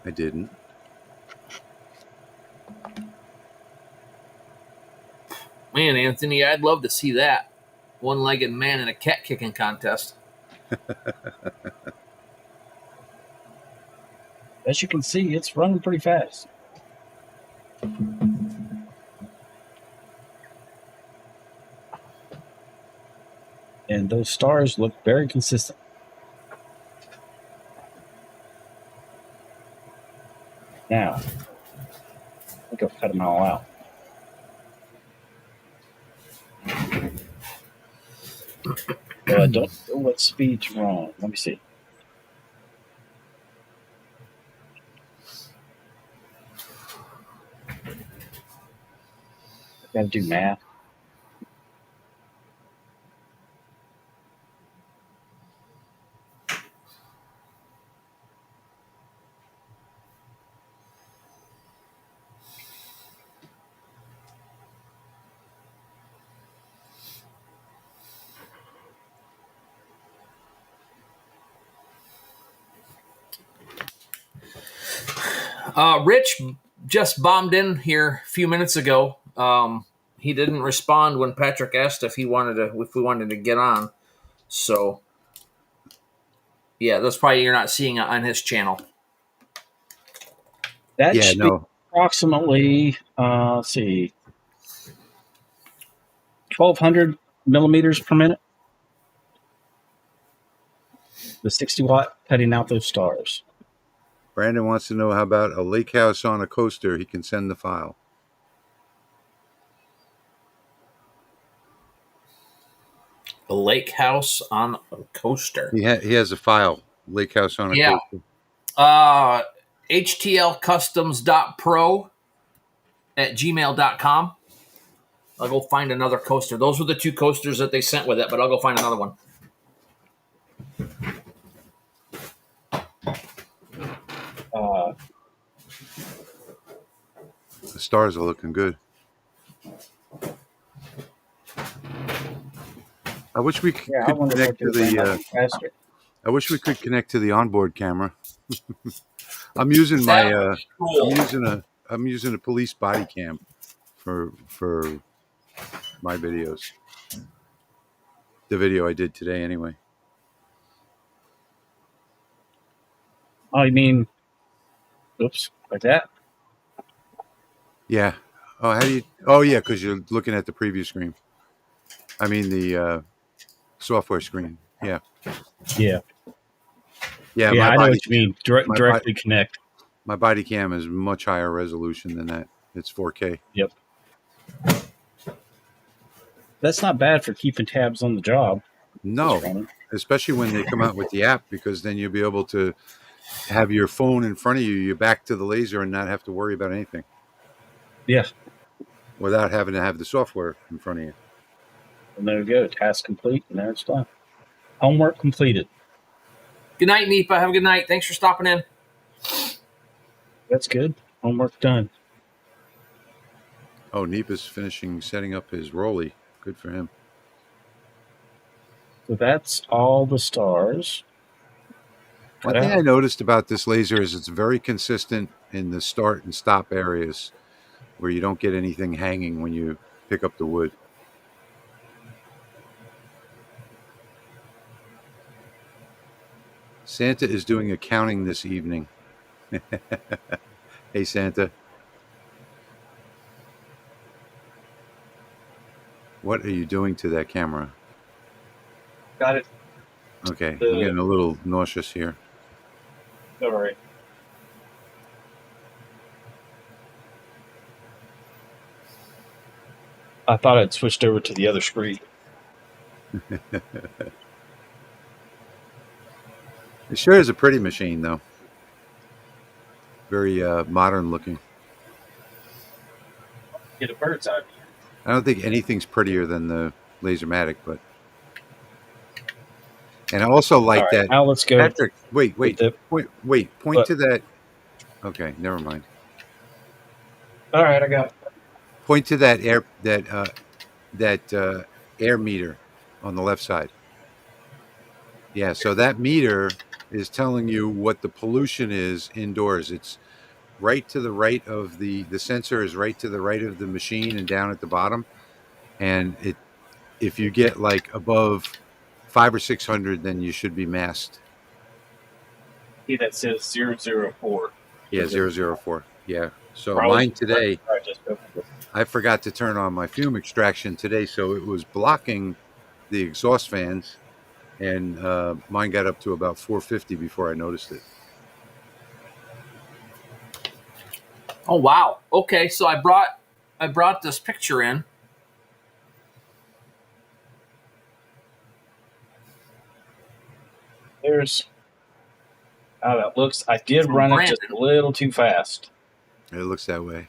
I didn't. Man, Anthony, I'd love to see that. One-legged man in a cat kicking contest. As you can see, it's running pretty fast. And those stars look very consistent. Now, I think I've cut them all out. Well, I don't know what speed's wrong. Let me see. I've got to do math. Rich just bombed in here a few minutes ago. He didn't respond when Patrick asked if we wanted to get on. So, yeah, that's probably you're not seeing it on his channel. That should be approximately, let's see, 1,200 millimeters per minute. The 60 watt cutting out those stars. Brandon wants to know how about a lake house on a coaster. He can send the file. A lake house on a coaster. He has a file. Lake house on a coaster. HTLcustoms.pro at gmail.com. I'll go find another coaster. Those were the 2 coasters that they sent with it, but I'll go find another one. The stars are looking good. I wish we Yeah, I could wonder what connect they to ran the. up faster. I wish we could connect to the onboard camera. I'm using That my. would be I'm cool. using a. I'm using a police body cam for my videos. The video I did today, anyway. Oh, you mean, oops, like that? Yeah. Oh, how do you? Oh, yeah, because you're looking at the preview screen. I mean the software screen. Yeah. Yeah. Yeah. Yeah, My I know body. what you mean. My body. Directly connect. My body cam is much higher resolution than that. It's 4K. Yep. That's not bad for keeping tabs on the job. Just No, running. especially when they come out with the app, because then you'll be able to have your phone in front of you. You back to the laser and not have to worry about anything Yeah. without having to have the software in front of you. And there we go. Task complete, and there it's done. Homework completed. Good night, Nipa. Have a good night. Thanks for stopping in. That's good. Homework done. Oh, Neepa's finishing setting up his Rolly. Good for him. So that's all the stars. One thing I noticed about this laser is it's very consistent in the start and stop areas where you don't get anything hanging when you pick up the wood. Santa is doing accounting this evening. Hey, Santa. What are you doing to that camera? Got it. Okay, I'm getting a little nauseous here. All right. I thought I'd switched over to the other screen. It sure is a pretty machine, though. Very modern looking. Get a bird's eye view. I don't think anything's prettier than the Lasermatic, but. And I also like All right, that. now let's go. Patrick, wait. The, Point to that. Okay, never mind. all right, I got it. Point to that air meter on the left side. Yeah, so that meter is telling you what the pollution is indoors. It's right to the right of the sensor is right to the right of the machine and down at the bottom. And if you get like above 500 or 600, then you should be masked. See, that says 004. Yeah, 004. Yeah. So Probably mine today, I just opened it. I forgot to turn on my FUME extraction today, so it was blocking the exhaust fans, and mine got up to about 450 before I noticed it. Oh wow. Okay, so I brought this picture in. There's how that looks. I did run it just a little too fast. It looks that way.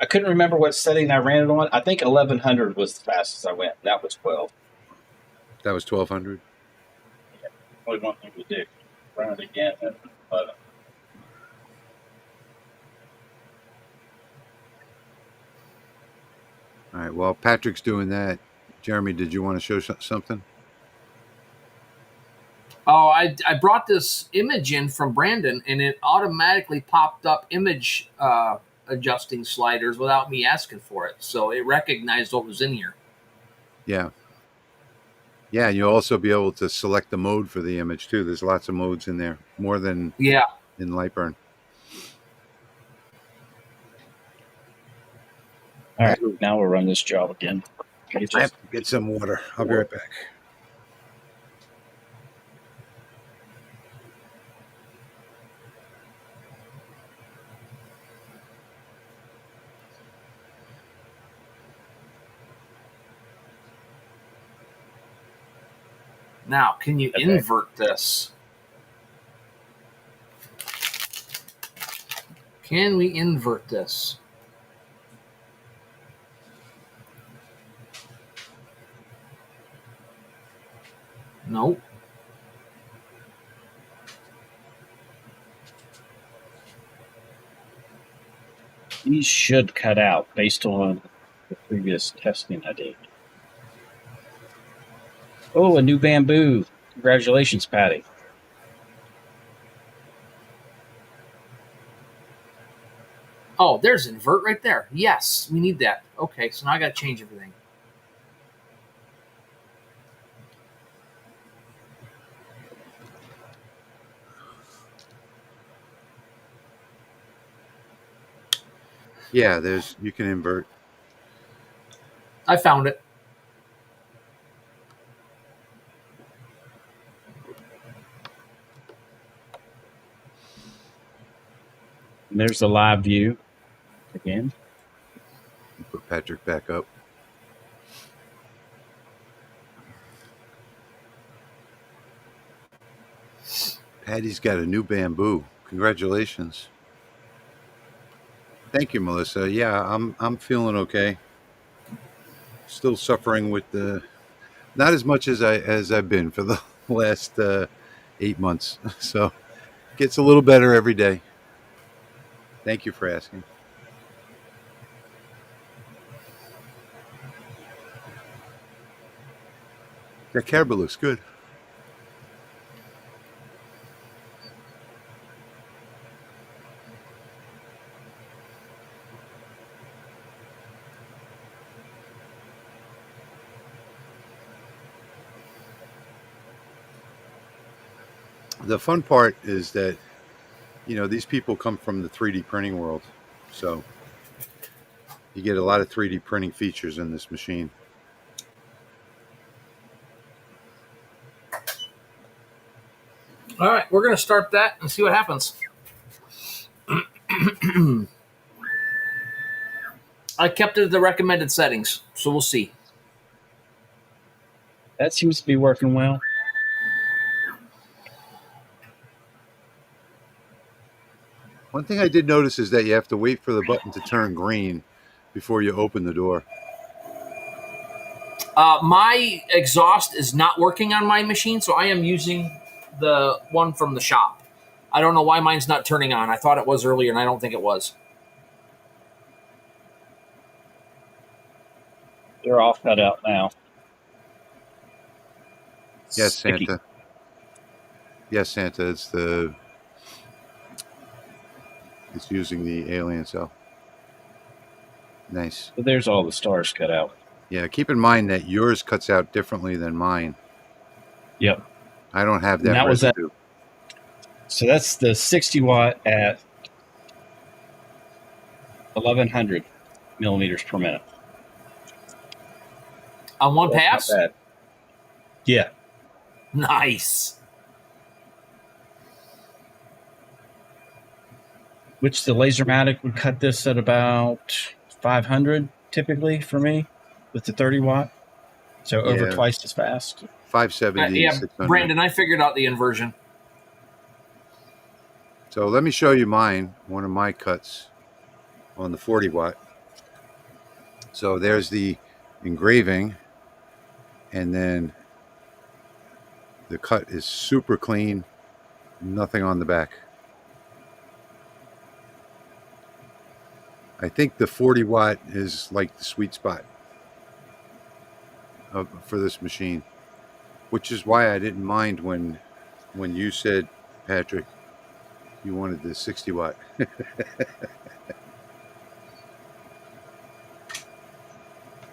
I couldn't remember what setting I ran it on. I think 1100 was the fastest I went. That was 12. That was 1200. Yeah, only one thing to do. Run it again. And 11. All right. Well, Patrick's doing that. Jeremy, did you want to show something? Oh, I brought this image in from Brandon, and it automatically popped up image adjusting sliders without me asking for it. So it recognized what was in here. Yeah. Yeah, and you'll also be able to select the mode for the image too. There's lots of modes in there, more than in Lightburn. All right, now we'll run this job again. I have to get some water. I'll be right back. Now, can you invert this? Can we invert this? Nope. These should cut out based on the previous testing I did. Oh, a new bamboo. Congratulations, Patty. Oh, there's invert right there. Yes, we need that. Okay, so now I got to change everything. Yeah, you can invert. I found it. And there's the live view again. Put Patrick back up. Patty's got a new bamboo. Congratulations. Thank you, Melissa. Yeah, I'm feeling okay. Still suffering with not as much as I've been for the last 8 months. So gets a little better every day. Thank you for asking. That caribou looks good. The fun part is that, these people come from the 3D printing world. So you get a lot of 3D printing features in this machine. All right, we're going to start that and see what happens. I kept it at the recommended settings, so we'll see. That seems to be working well. One thing I did notice is that you have to wait for the button to turn green before you open the door. My exhaust is not working on my machine, so I am using the one from the shop. I don't know why mine's not turning on. I thought it was earlier, and I don't think it was. They're all cut out now. Yes, Sticky. Santa. Yes, Santa. It's using the alien cell. Nice. So there's all the stars cut out. Yeah, keep in mind that yours cuts out differently than mine. Yep. I don't have that was residue. So that's the 60 watt at 1100 millimeters per minute. On one That's pass? not bad. Yeah. Nice. Which the Lasermatic would cut this at about 500 typically for me with the 30 watt. So over Yeah. twice as fast. 570, Yeah, 600. Brandon, I figured out the inversion. So let me show you one of my cuts on the 40 watt. So there's the engraving, and then the cut is super clean, nothing on the back. I think the 40 watt is like the sweet spot for this machine, which is why I didn't mind when you said, Patrick, you wanted the 60 watt.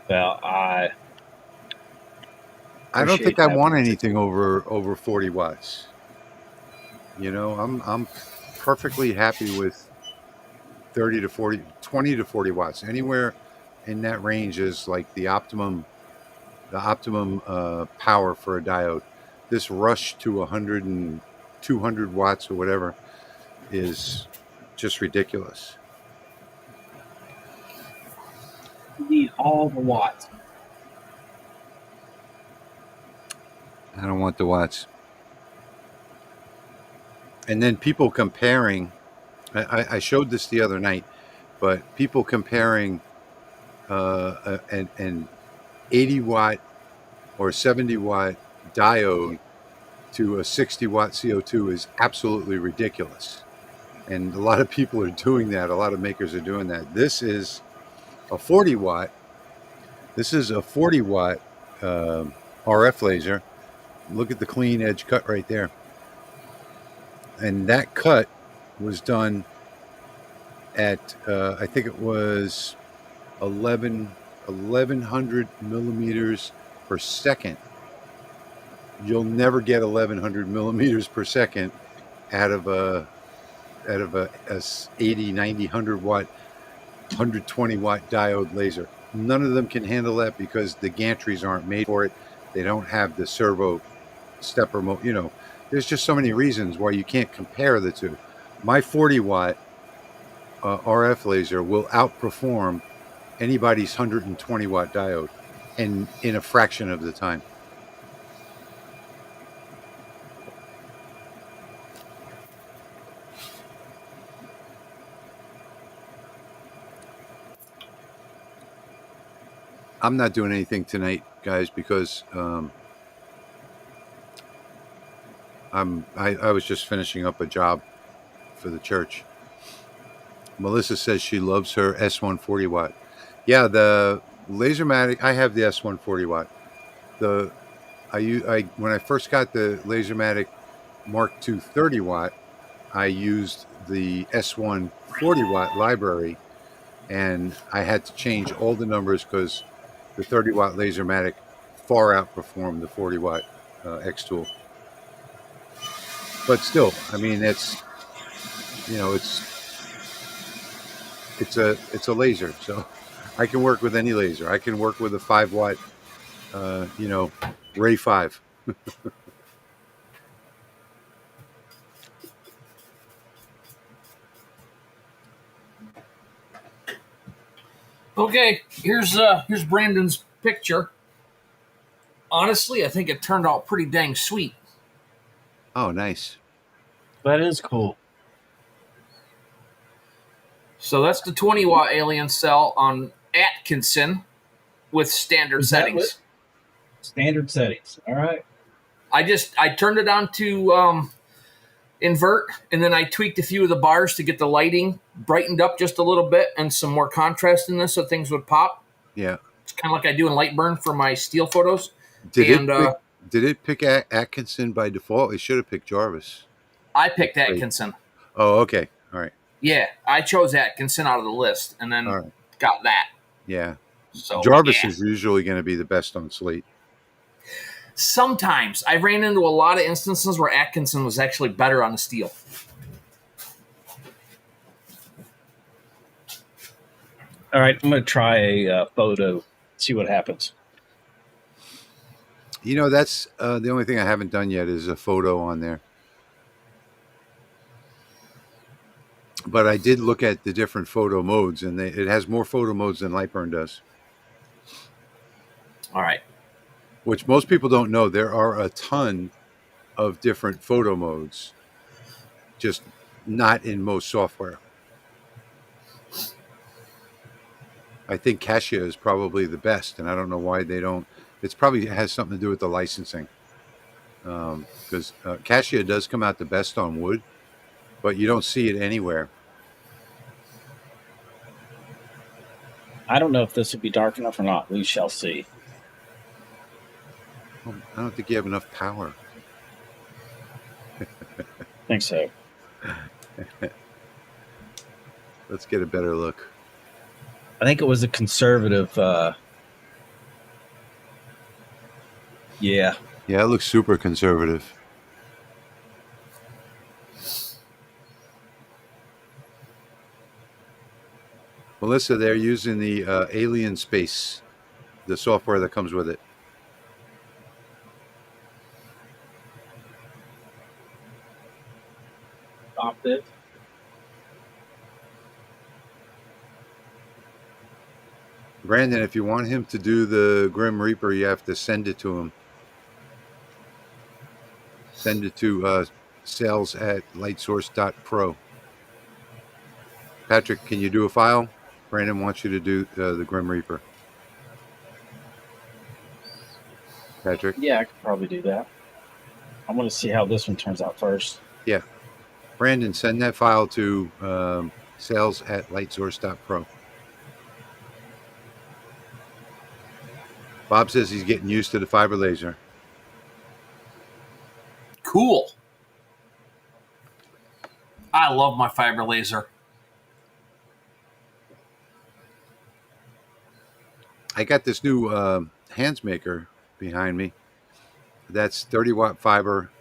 Well, I don't think I want anything over 40 watts. I'm perfectly happy with 30 to 40, 20 to 40 watts. Anywhere in that range is like the optimum power for a diode. This rush to 100 and 200 watts or whatever is just ridiculous. You need all the watts. I don't want the watts. And then people comparing, I showed this the other night, but people comparing an 80 watt or 70 watt diode to a 60 watt CO2 is absolutely ridiculous. And a lot of people are doing that. A lot of makers are doing that. This is a 40 watt. This is a 40 watt RF laser. Look at the clean edge cut right there. And that cut was done at, I think it was 1100 millimeters per second. You'll never get 1100 millimeters per second out of a 80, 90, 100 watt, 120 watt diode laser. None of them can handle that because the gantries aren't made for it. They don't have the servo stepper mode. You know, there's just so many reasons why you can't compare the two. My 40 watt RF laser will outperform anybody's 120 watt diode, and in a fraction of the time. I'm not doing anything tonight, guys, because I was just finishing up a job for the church. Melissa says she loves her S140 watt. Yeah, the Lasermatic. I have the S140 watt. When I first got the Lasermatic Mark II 30 watt, I used the S140 watt library, and I had to change all the numbers because the 30 watt Lasermatic far outperformed the 40 watt X tool. But still, I mean, it's a laser, so I can work with any laser. I can work with a 5 watt, Ray 5. Okay, here's Brandon's picture. Honestly, I think it turned out pretty dang sweet. Oh, nice. That is cool. So that's the 20 watt alien cell on Atkinson with standard settings. Standard settings. All right. I turned it on to invert, and then I tweaked a few of the bars to get the lighting brightened up just a little bit and some more contrast in this so things would pop. Yeah. It's kind of like I do in Lightburn for my steel photos. Did it pick Atkinson by default? It should have picked Jarvis. I picked Atkinson. Oh, okay. All right. Yeah, I chose Atkinson out of the list and then got that. Yeah. So Jarvis is usually going to be the best on slate. Sometimes I ran into a lot of instances where Atkinson was actually better on the steel. All right, I'm going to try a photo, see what happens. You know, that's the only thing I haven't done yet is a photo on there. But I did look at the different photo modes, and it has more photo modes than Lightburn does. All right. Which most people don't know. There are a ton of different photo modes, just not in most software. I think Cassia is probably the best, and I don't know why they don't. It probably has something to do with the licensing. Because Cassia does come out the best on wood, but you don't see it anywhere. I don't know if this will be dark enough or not. We shall see. I don't think you have enough power. I think so. Let's get a better look. I think it was a conservative. Yeah. Yeah, it looks super conservative. Melissa, they're using the Alien Space, the software that comes with it. Stopped it. Brandon, if you want him to do the Grim Reaper, you have to send it to him. Send it to sales at lightsource.pro. Patrick, can you do a file? Brandon wants you to do the Grim Reaper. Patrick? Yeah, I could probably do that. I want to see how this one turns out first. Yeah. Brandon, send that file to sales@lightsource.pro. Bob says he's getting used to the fiber laser. Cool. I love my fiber laser. I got this new hands maker behind me. That's 30-watt fiber,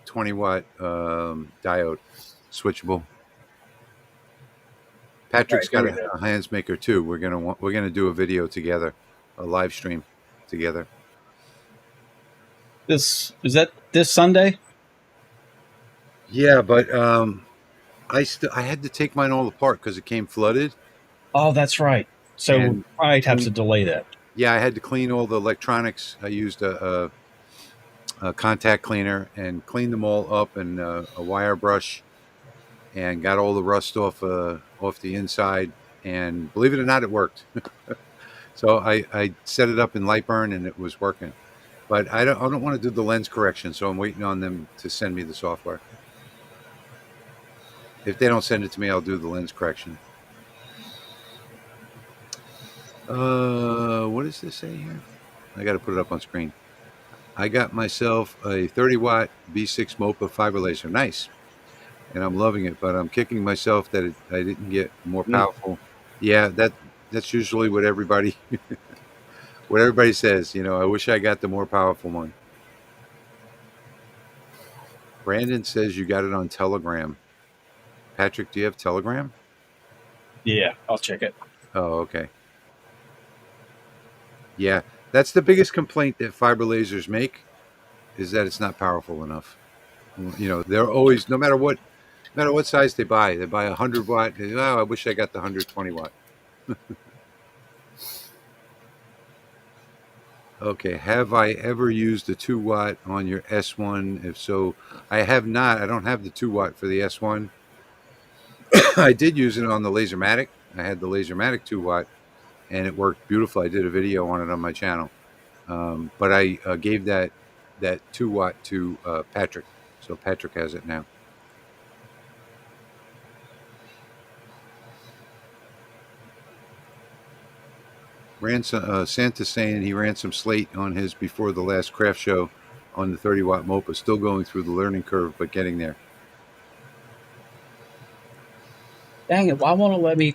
20-watt diode, switchable. Patrick's got a hands maker too. We're gonna do a video together, a live stream together. Is that this Sunday? Yeah, but I had to take mine all apart because it came flooded. Oh, that's right. So I'd have to delay that. Yeah, I had to clean all the electronics. I used a contact cleaner and cleaned them all up, and a wire brush, and got all the rust off the inside. And believe it or not, it worked. So I set it up in Lightburn, and it was working. But I don't want to do the lens correction, so I'm waiting on them to send me the software. If they don't send it to me, I'll do the lens correction. What does this say here? I got to put it up on screen. I got myself a 30-watt B6 MOPA fiber laser. Nice. And I'm loving it, but I'm kicking myself that I didn't get more powerful. Yeah, that's usually what everybody says. You know, I wish I got the more powerful one. Brandon says you got it on Telegram. Patrick, do you have Telegram? Yeah, I'll check it. Oh, okay. Yeah, that's the biggest complaint that fiber lasers make, is that it's not powerful enough. You know, they're always, no matter what size they buy 100 watt. Oh, I wish I got the 120 watt. Okay, have I ever used the 2 watt on your S1? If so, I have not. I don't have the 2 watt for the S1. I did use it on the Lasermatic. I had the Lasermatic 2 watt, and it worked beautiful. I did a video on it on my channel. But I gave that 2 watt to Patrick, so Patrick has it now. Santa's saying he ran some slate on his before the last craft show on the 30 watt MOPA. Still going through the learning curve, but getting there. Dang it! Why won't it let me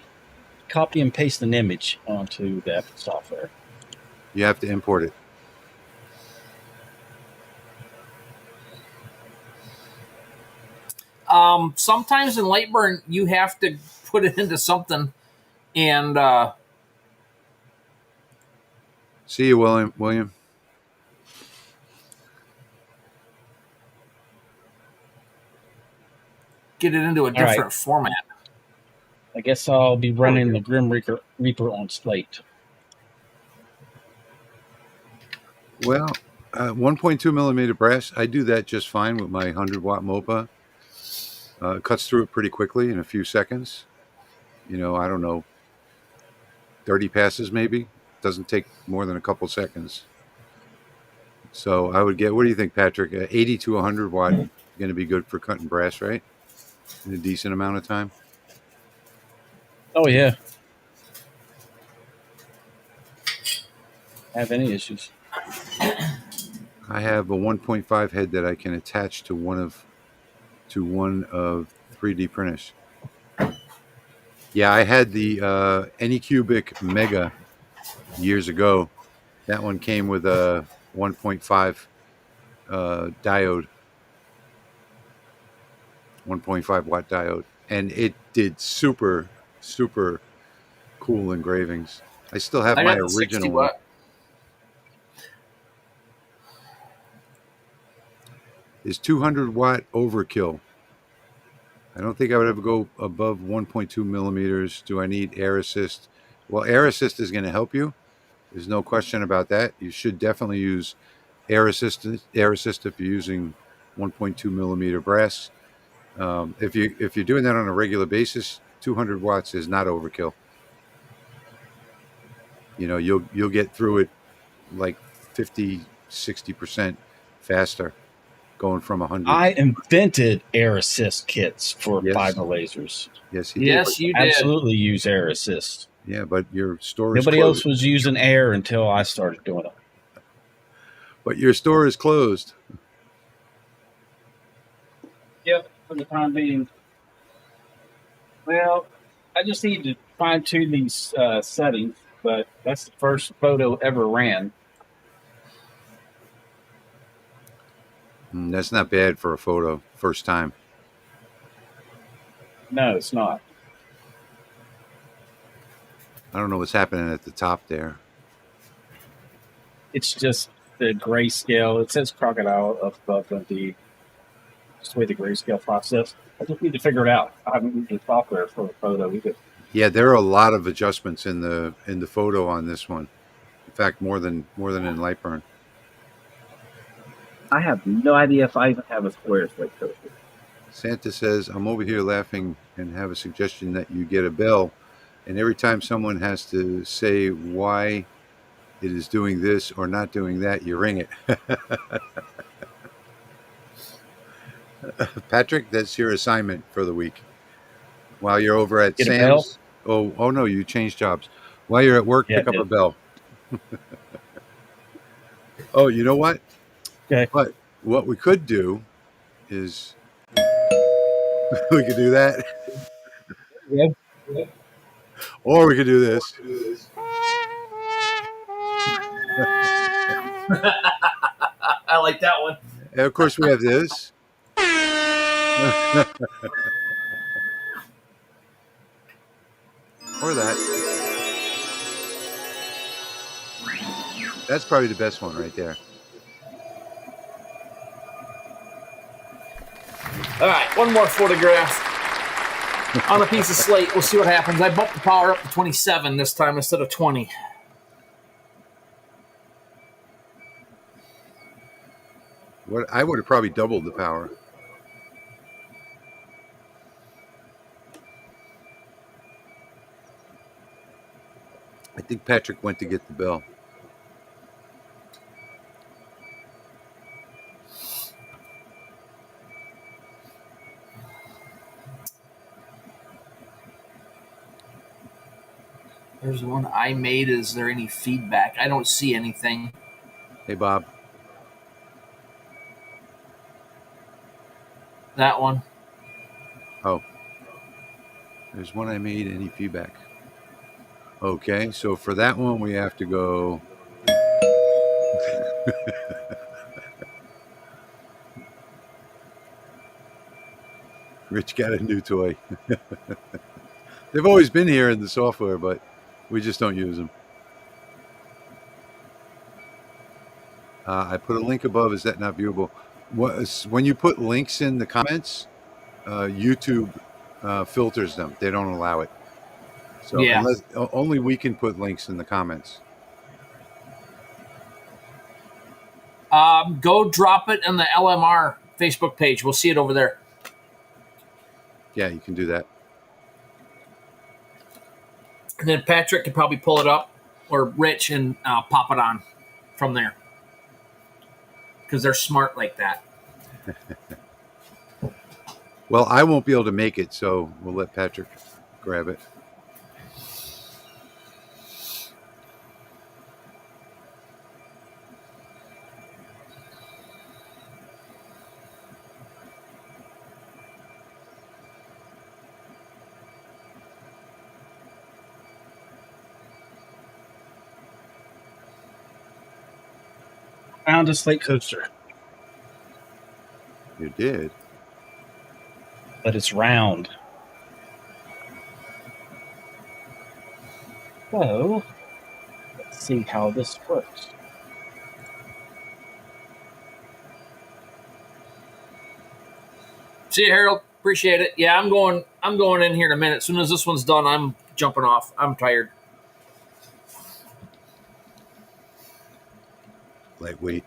copy and paste an image onto that software? You have to import it. Sometimes in Lightburn, you have to put it into something, and See you, William. get it into a different format. I guess I'll be running the Grim Reaper on Slate. Well, 1.2 millimeter brass, I do that just fine with my 100 watt MOPA. It cuts through it pretty quickly in a few seconds. You know, I don't know, 30 passes maybe. Doesn't take more than a couple seconds. So I would get, what do you think, Patrick? 80 to 100 watt going to be good for cutting brass, right? In a decent amount of time. Oh yeah. Have any issues? I have a 1.5 head that I can attach to one of 3D printers. Yeah, I had the Anycubic Mega years ago. That one came with a 1.5 diode, 1.5 watt diode, and it did super cool engravings. I still have my original one. Is 200 watt overkill? I don't think I would ever go above 1.2 millimeters. Do I need air assist? Well, air assist is going to help you. There's no question about that. You should definitely use air assist if you're using 1.2 millimeter brass. If you're doing that on a regular basis, 200 watts is not overkill. You know, you'll get through it like 50-60% faster. going from 100. I invented air assist kits for Yes. fiber lasers. Yes, he did. Yes, you did. Absolutely use air assist. Yeah, but your store is Nobody closed. else was using air until I started doing it. But your store is closed. Yep, for the time being. Well, I just need to fine tune these settings, but that's the first photo ever ran. That's not bad for a photo, first time. No, it's not. I don't know what's happening at the top there. It's just the grayscale. It says crocodile up above the just the way the grayscale process. I just need to figure it out. I haven't used the software for a photo either. Yeah, there are a lot of adjustments in the photo on this one. In fact, more than in Lightburn. I have no idea if I even have a Squarespace coaster. Santa says, I'm over here laughing and have a suggestion that you get a bell. And every time someone has to say why it is doing this or not doing that, you ring it. Patrick, that's your assignment for the week. While you're over at Get a bell? Sam's. Oh no, you changed jobs. While you're at work, Yeah, pick up a bell. Oh, you know what? Okay. But what we could do is we could do that. Yeah. Or we could do this. I like that one. And of course, we have this. Or that. That's probably the best one right there. All right, one more photograph on a piece of slate. We'll see what happens. I bumped the power up to 27 this time instead of 20. What I would have probably doubled the power. I think Patrick went to get the bell. There's one I made. Is there any feedback? I don't see anything. Hey, Bob. That one. Oh. There's one I made. Any feedback? Okay, so for that one, we have to go. Rich got a new toy. They've always been here in the software, but we just don't use them. I put a link above. Is that not viewable? When you put links in the comments, YouTube filters them. They don't allow it. So Yeah. only we can put links in the comments. Go drop it on the LMR Facebook page. We'll see it over there. Yeah, you can do that. And then Patrick could probably pull it up, or Rich, and pop it on from there. Because they're smart like that. Well, I won't be able to make it, so we'll let Patrick grab it. Found a slate coaster, You did. but it's round. So, let's see how this works. See you, Harold. Appreciate it. Yeah, I'm going in here in a minute. As soon as this one's done, I'm jumping off. I'm tired. Lightweight.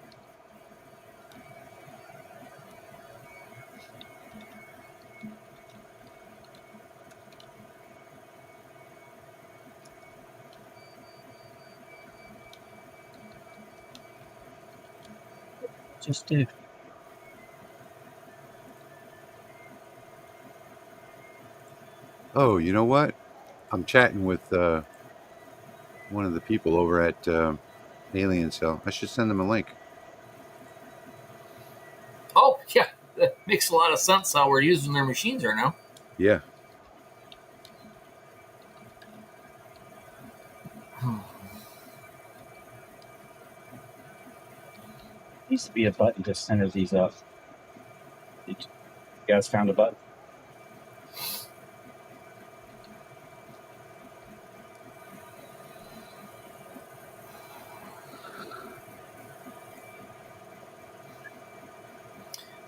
Just do. Oh, you know what? I'm chatting with one of the people over at Alien Cell. I should send them a link. Oh, yeah. That makes a lot of sense how we're using their machines right now. Yeah. Needs to be a button to center these up. You guys found a button?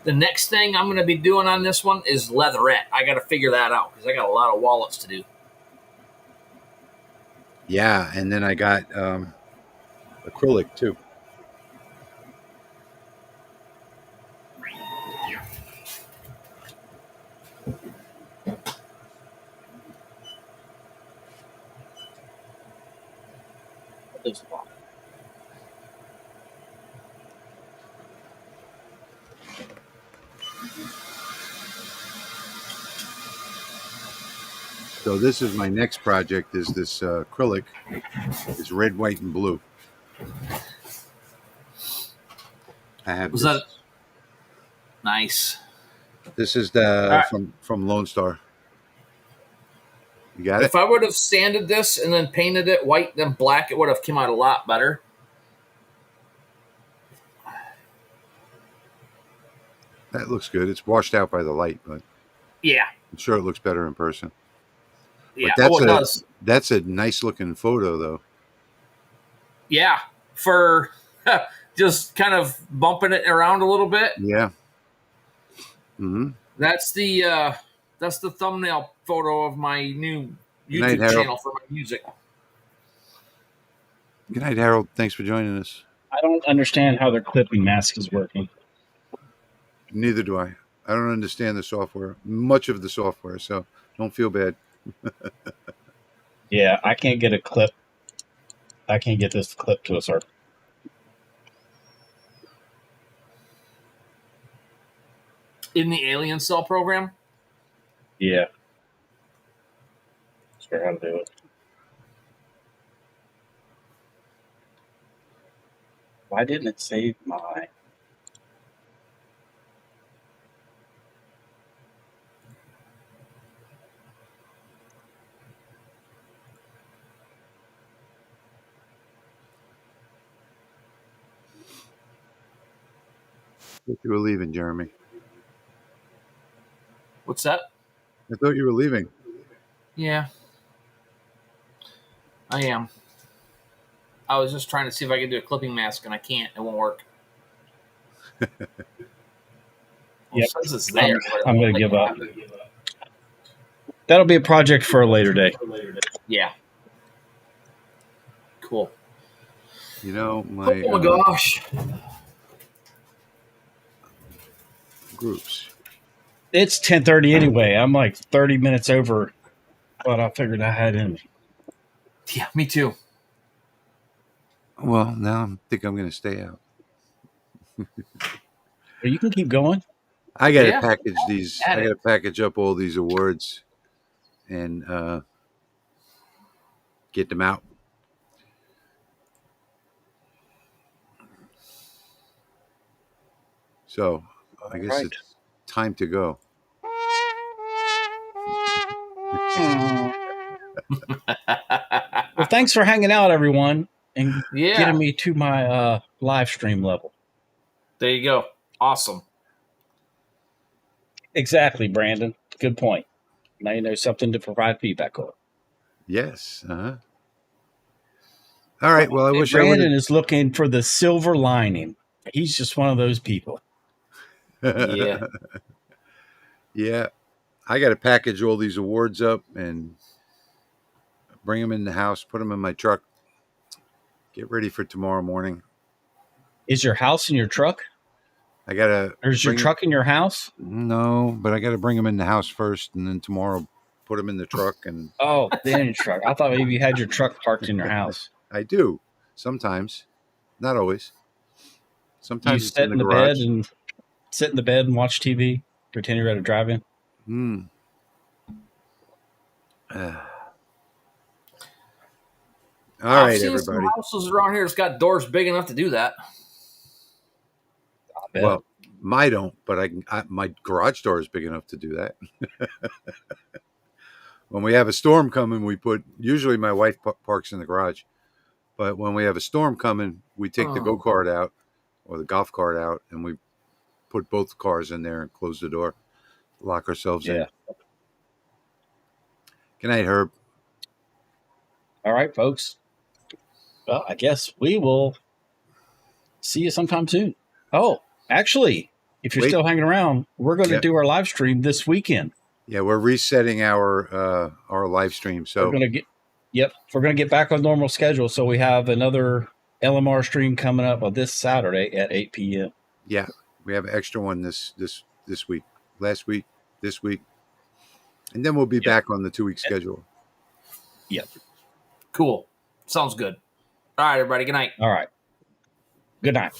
The next thing I'm going to be doing on this one is leatherette. I got to figure that out because I got a lot of wallets to do. Yeah, and then I got acrylic too. There's a lot. So this is my next project. Is this acrylic? Is red, white, and blue. I have Was this. that nice? This is All the right. from Lone Star. You got it? If I would have sanded this and then painted it white then black, it would have come out a lot better. That looks good. It's washed out by the light, but Yeah. I'm sure it looks better in person. Yeah. But Oh, it does. that's a nice looking photo, though. Yeah. For just kind of bumping it around a little bit. Yeah. Mm-hmm. That's the thumbnail photo of my new Good night, YouTube Harold. channel for my music. Good night, Harold. Thanks for joining us. I don't understand how their clipping mask is working. Neither do I. I don't understand the software, much of the software, so don't feel bad. Yeah, I can't get a clip. I can't get this clip to a circle. In the Alien Cell program? Yeah. Sure how to do it. Why didn't it save my... I thought you were leaving, Jeremy. What's that? I thought you were leaving. Yeah. I am. I was just trying to see if I could do a clipping mask and I can't. It won't work. Yep. It says it's there. I'm going to give up. That'll be a project for a later day. Yeah. Cool. You know, Oh my gosh. Groups. It's 10:30 anyway. I'm like 30 minutes over what I figured I had in me. Yeah, me too. Well, now I think I'm going to stay out. You can keep going. I got to Yeah. package these. I got to package up all these awards and get them out. So I guess it's time to go. Well, thanks for hanging out, everyone, and Yeah. getting me to my live stream level. There you go. Awesome. Exactly, Brandon. Good point. Now you know something to provide feedback on. Yes. Uh-huh. All right. Well, I wish Brandon is looking for the silver lining. He's just one of those people. Yeah. Yeah. I got to package all these awards up and bring them in the house, put them in my truck, get ready for tomorrow morning. Is your house in your truck? I got to. Or is your truck in your house? No, but I got to bring them in the house first, and then tomorrow put them in the truck. And then in your truck. I thought maybe you had your truck parked in your house. I do sometimes, not always. Sometimes you it's sit in the garage. Sit in the bed and watch TV, pretend you're at a drive-in. All I've right, seen some everybody. houses around here that's got doors big enough to do that. I bet. Well, my don't, but my garage door is big enough to do that. When we have a storm coming, usually my wife parks in the garage, but when we have a storm coming, we take the Oh. go-kart out or the golf cart out, and we put both cars in there and close the door, lock ourselves in. Yeah. Good night, Herb. All right, folks. Well, I guess we will see you sometime soon. Oh, actually, if you're Wait. still hanging around, we're going to Yeah. do our live stream this weekend. Yeah, we're resetting our live stream. So We're going to we're going to get back on normal schedule. So we have another LMR stream coming up on this Saturday at 8 p.m. yeah, we have an extra one this week, last week, this week, and then we'll be back on the 2-week schedule. Yep. Cool. Sounds good. All right, everybody. Good night. All right. Good night.